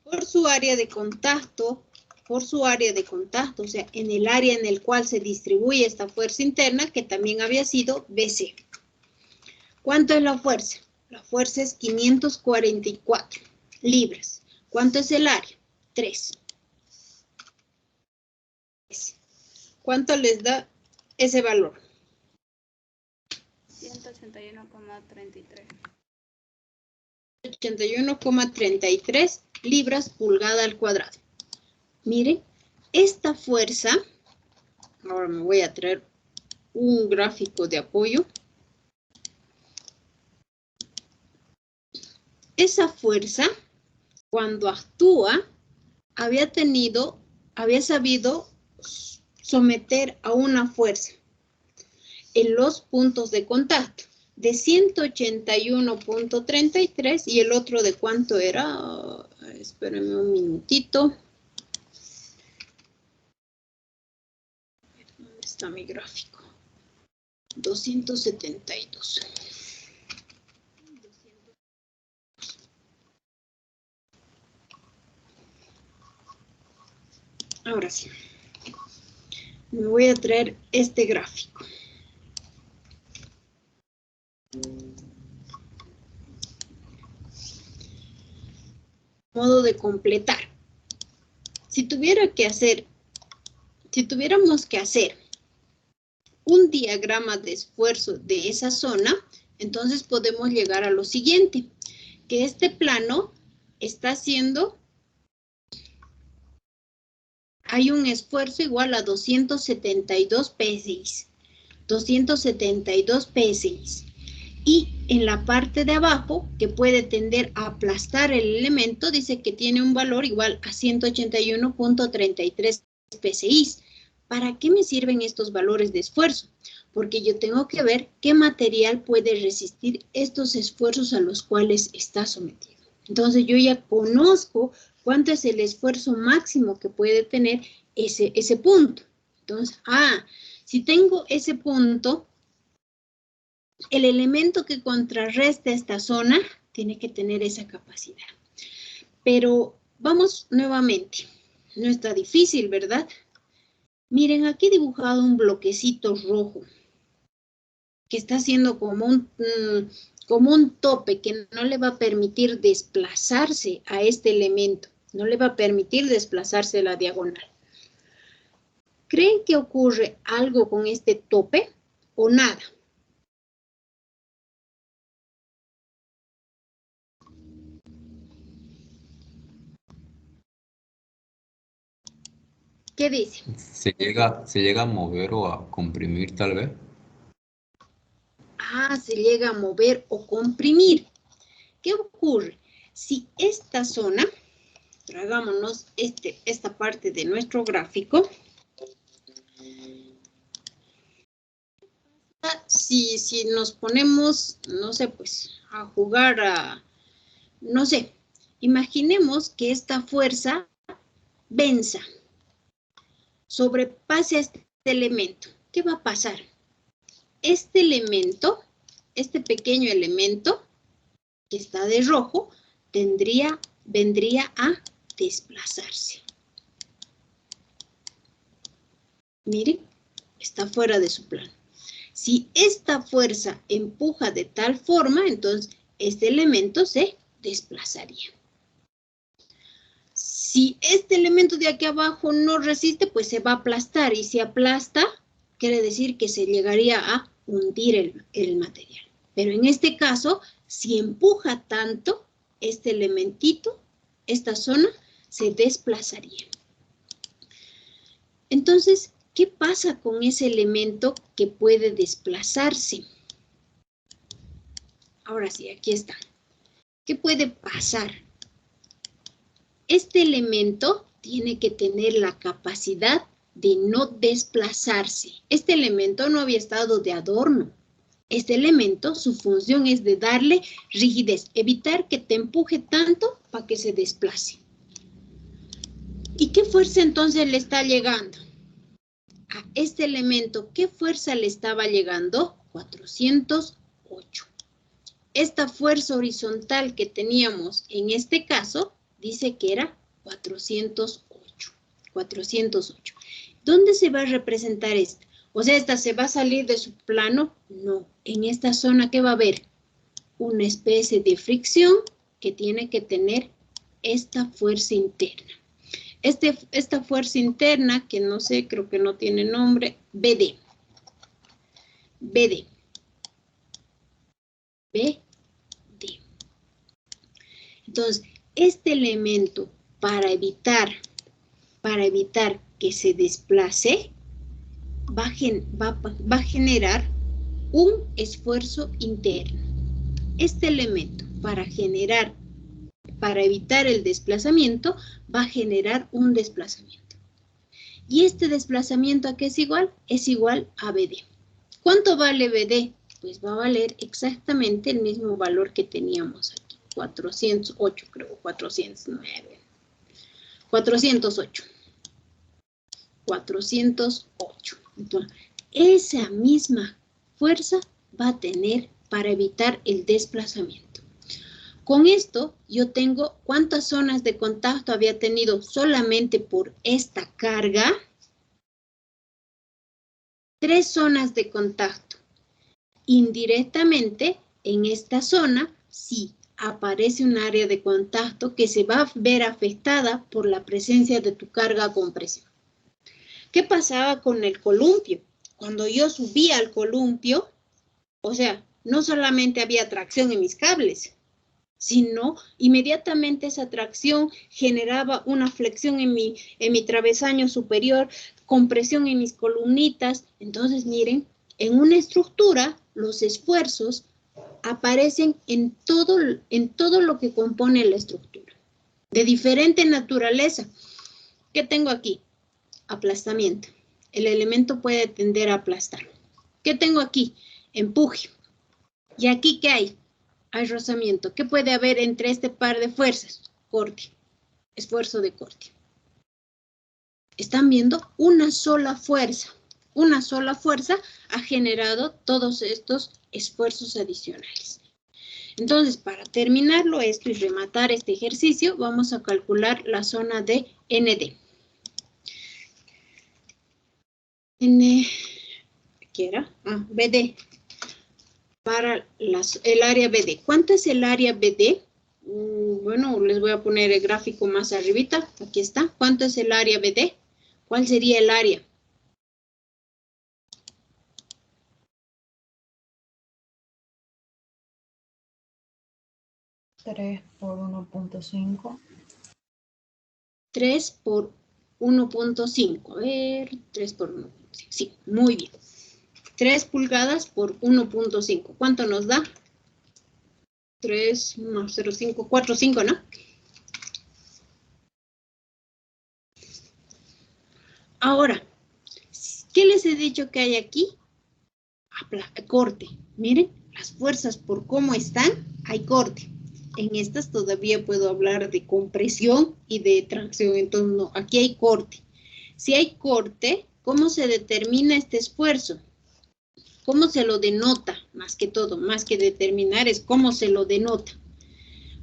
por su área de contacto, o sea, en el área en el cual se distribuye esta fuerza interna, que también había sido BC. ¿Cuánto es la fuerza? La fuerza es 544 libras. ¿Cuánto es el área? 3. ¿Cuánto les da ese valor? 181,33. 81,33 libras pulgada al cuadrado. Miren, esta fuerza, ahora me voy a traer un gráfico de apoyo. Esa fuerza, cuando actúa, había sabido someter a una fuerza en los puntos de contacto de 181,33 y el otro de cuánto era, espérenme un minutito. ¿Dónde está mi gráfico? 272. Ahora sí. Me voy a traer este gráfico. Modo de completar. Si tuviéramos que hacer un diagrama de esfuerzo de esa zona, entonces podemos llegar a lo siguiente, que este plano está haciendo, hay un esfuerzo igual a 272 PSI. 272 PSI. Y en la parte de abajo, que puede tender a aplastar el elemento, dice que tiene un valor igual a 181,33 PSI. ¿Para qué me sirven estos valores de esfuerzo? Porque yo tengo que ver qué material puede resistir estos esfuerzos a los cuales está sometido. Entonces yo ya conozco cuánto es el esfuerzo máximo que puede tener ese punto. Entonces, si tengo ese punto, el elemento que contrarresta esta zona tiene que tener esa capacidad. Pero vamos nuevamente. No está difícil, ¿verdad? Miren, aquí he dibujado un bloquecito rojo que está haciendo como un tope que no le va a permitir desplazarse a este elemento. No le va a permitir desplazarse a la diagonal. ¿Creen que ocurre algo con este tope o nada? ¿Qué dice? ¿Se llega a mover o a comprimir tal vez? Se llega a mover o comprimir. ¿Qué ocurre? Si esta zona, tragámonos esta parte de nuestro gráfico, si nos ponemos, no sé, pues, a jugar no sé, imaginemos que esta fuerza venza, sobrepase a este elemento. ¿Qué va a pasar? Este elemento, este pequeño elemento que está de rojo, vendría a desplazarse. Miren, está fuera de su plano. Si esta fuerza empuja de tal forma, entonces este elemento se desplazaría. Si este elemento de aquí abajo no resiste, pues se va a aplastar. Y si aplasta, quiere decir que se llegaría a hundir el material. Pero en este caso, si empuja tanto, este elementito, esta zona, se desplazaría. Entonces, ¿qué pasa con ese elemento que puede desplazarse? Ahora sí, aquí está. ¿Qué puede pasar? Este elemento tiene que tener la capacidad de no desplazarse. Este elemento no había estado de adorno. Este elemento, su función es de darle rigidez, evitar que te empuje tanto para que se desplace. ¿Y qué fuerza entonces le está llegando? A este elemento, ¿qué fuerza le estaba llegando? 408. Esta fuerza horizontal que teníamos en este caso, dice que era 408. 408. ¿Dónde se va a representar esta? O sea, ¿esta se va a salir de su plano? No. En esta zona, ¿qué va a haber? Una especie de fricción que tiene que tener esta fuerza interna. Esta fuerza interna, que no sé, creo que no tiene nombre, BD. BD. BD. Entonces, este elemento, para evitar que se desplace, va a generar un esfuerzo interno. Este elemento, para evitar el desplazamiento, va a generar un desplazamiento. ¿Y este desplazamiento a qué es igual? Es igual a BD. ¿Cuánto vale BD? Pues va a valer exactamente el mismo valor que teníamos aquí. 408, creo, 409. 408. 408. Entonces, esa misma fuerza va a tener para evitar el desplazamiento. Con esto, yo tengo cuántas zonas de contacto había tenido solamente por esta carga. 3 zonas de contacto. Indirectamente, en esta zona, sí aparece un área de contacto que se va a ver afectada por la presencia de tu carga con presión. ¿Qué pasaba con el columpio? Cuando yo subía al columpio, o sea, no solamente había tracción en mis cables, sino inmediatamente esa tracción generaba una flexión en mi travesaño superior, compresión en mis columnitas. Entonces, miren, en una estructura, los esfuerzos aparecen en todo lo que compone la estructura, de diferente naturaleza. ¿Qué tengo aquí? Aplastamiento. El elemento puede tender a aplastar. ¿Qué tengo aquí? Empuje. ¿Y aquí qué hay? Hay rozamiento. ¿Qué puede haber entre este par de fuerzas? Corte. Esfuerzo de corte. ¿Están viendo? Una sola fuerza ha generado todos estos esfuerzos adicionales. Entonces, para terminarlo esto y rematar este ejercicio, vamos a calcular la zona de ND. ¿Qué era? BD. Para el área BD. ¿Cuánto es el área BD? Bueno, les voy a poner el gráfico más arribita. Aquí está. ¿Cuánto es el área BD? ¿Cuál sería el área? ¿3 por 1.5? 3 por 1.5. A ver, 3 por 1.5. Sí, muy bien. 3 pulgadas por 1.5. ¿Cuánto nos da? 3 más 0,5, 4, 5, ¿no? Ahora, ¿qué les he dicho que hay aquí? Corte. Miren, las fuerzas por cómo están, hay corte. En estas todavía puedo hablar de compresión y de tracción, entonces no, aquí hay corte. Si hay corte, ¿cómo se determina este esfuerzo? ¿Cómo se lo denota? Más que todo, más que determinar es cómo se lo denota.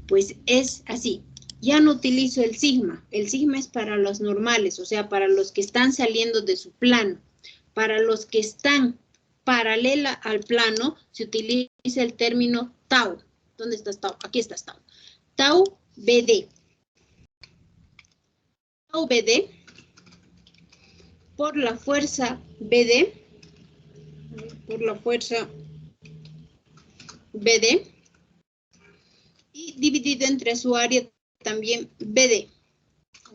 Pues es así. Ya no utilizo el sigma. El sigma es para los normales, o sea, para los que están saliendo de su plano. Para los que están paralela al plano, se utiliza el término tau. ¿Dónde está tau? Aquí está tau. Tau BD. Tau BD por la fuerza BD. Por la fuerza BD. Y dividido entre su área también BD.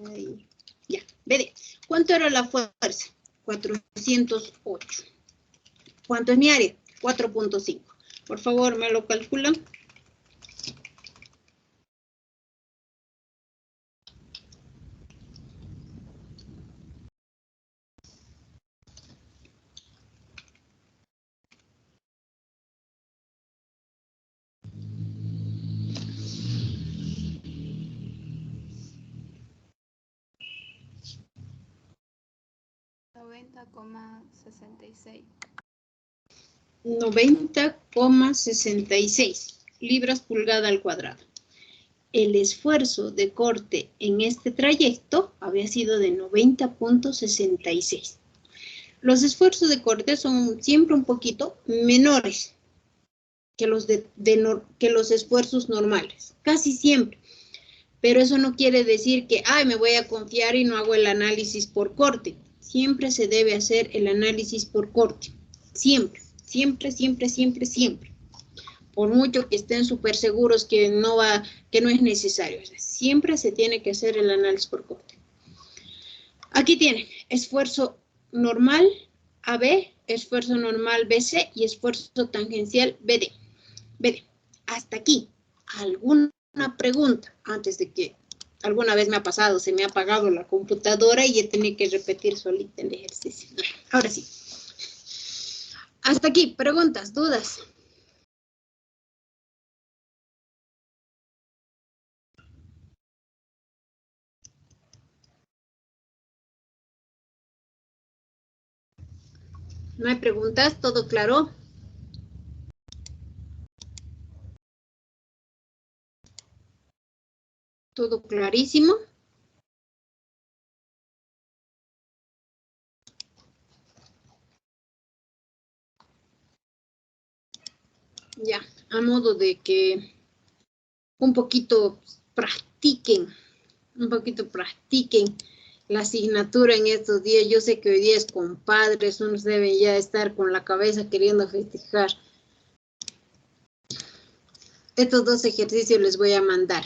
Ahí. Ya, BD. ¿Cuánto era la fuerza? 408. ¿Cuánto es mi área? 4.5. Por favor, me lo calculan. 90,66. 90,66 libras pulgada al cuadrado. El esfuerzo de corte en este trayecto había sido de 90,66. Los esfuerzos de corte son siempre un poquito menores que los, que los esfuerzos normales, casi siempre. Pero eso no quiere decir que, ay, me voy a confiar y no hago el análisis por corte. Siempre se debe hacer el análisis por corte. Siempre, siempre, siempre, siempre, siempre. Por mucho que estén súper seguros que no es necesario. Siempre se tiene que hacer el análisis por corte. Aquí tienen esfuerzo normal AB, esfuerzo normal BC y esfuerzo tangencial BD. BD. Hasta aquí. ¿Alguna pregunta? Antes de que alguna vez me ha pasado, se me ha apagado la computadora y he tenido que repetir solita el ejercicio. Ahora sí. Hasta aquí. Preguntas, dudas. ¿No hay preguntas? ¿Todo claro? ¿Todo clarísimo? Ya, a modo de que un poquito practiquen la asignatura en estos días. Yo sé que hoy día es con padres, unos deben ya estar con la cabeza queriendo festejar. Estos dos ejercicios les voy a mandar.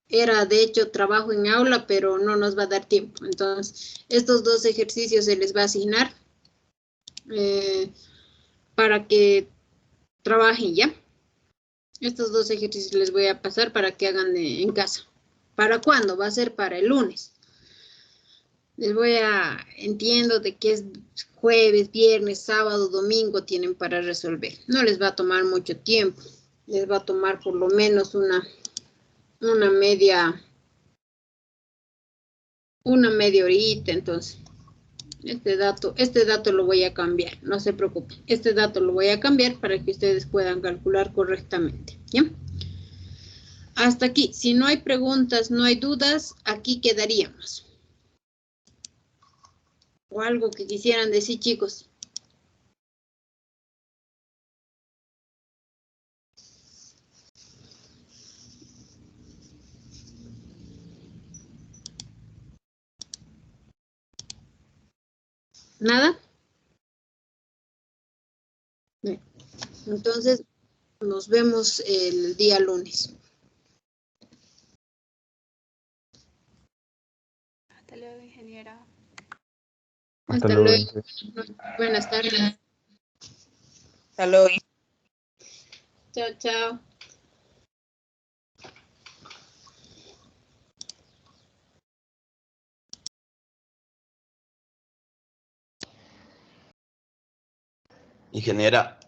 Era de hecho trabajo en aula, pero no nos va a dar tiempo. Entonces, estos dos ejercicios se les va a asignar para que trabajen ya. Estos dos ejercicios les voy a pasar para que hagan en casa. ¿Para cuándo? Va a ser para el lunes. Entiendo de que es jueves, viernes, sábado, domingo tienen para resolver. No les va a tomar mucho tiempo. Les va a tomar por lo menos una media horita. Entonces, este dato lo voy a cambiar. No se preocupen. Este dato lo voy a cambiar para que ustedes puedan calcular correctamente. ¿Ya? Hasta aquí. Si no hay preguntas, no hay dudas, aquí quedaríamos. O algo que quisieran decir, chicos. ¿Nada? Bien. Entonces, nos vemos el día lunes. Hasta luego, ingeniera. Hasta luego. Buenas tardes. Hasta luego. Chao, chao. Ingeniera.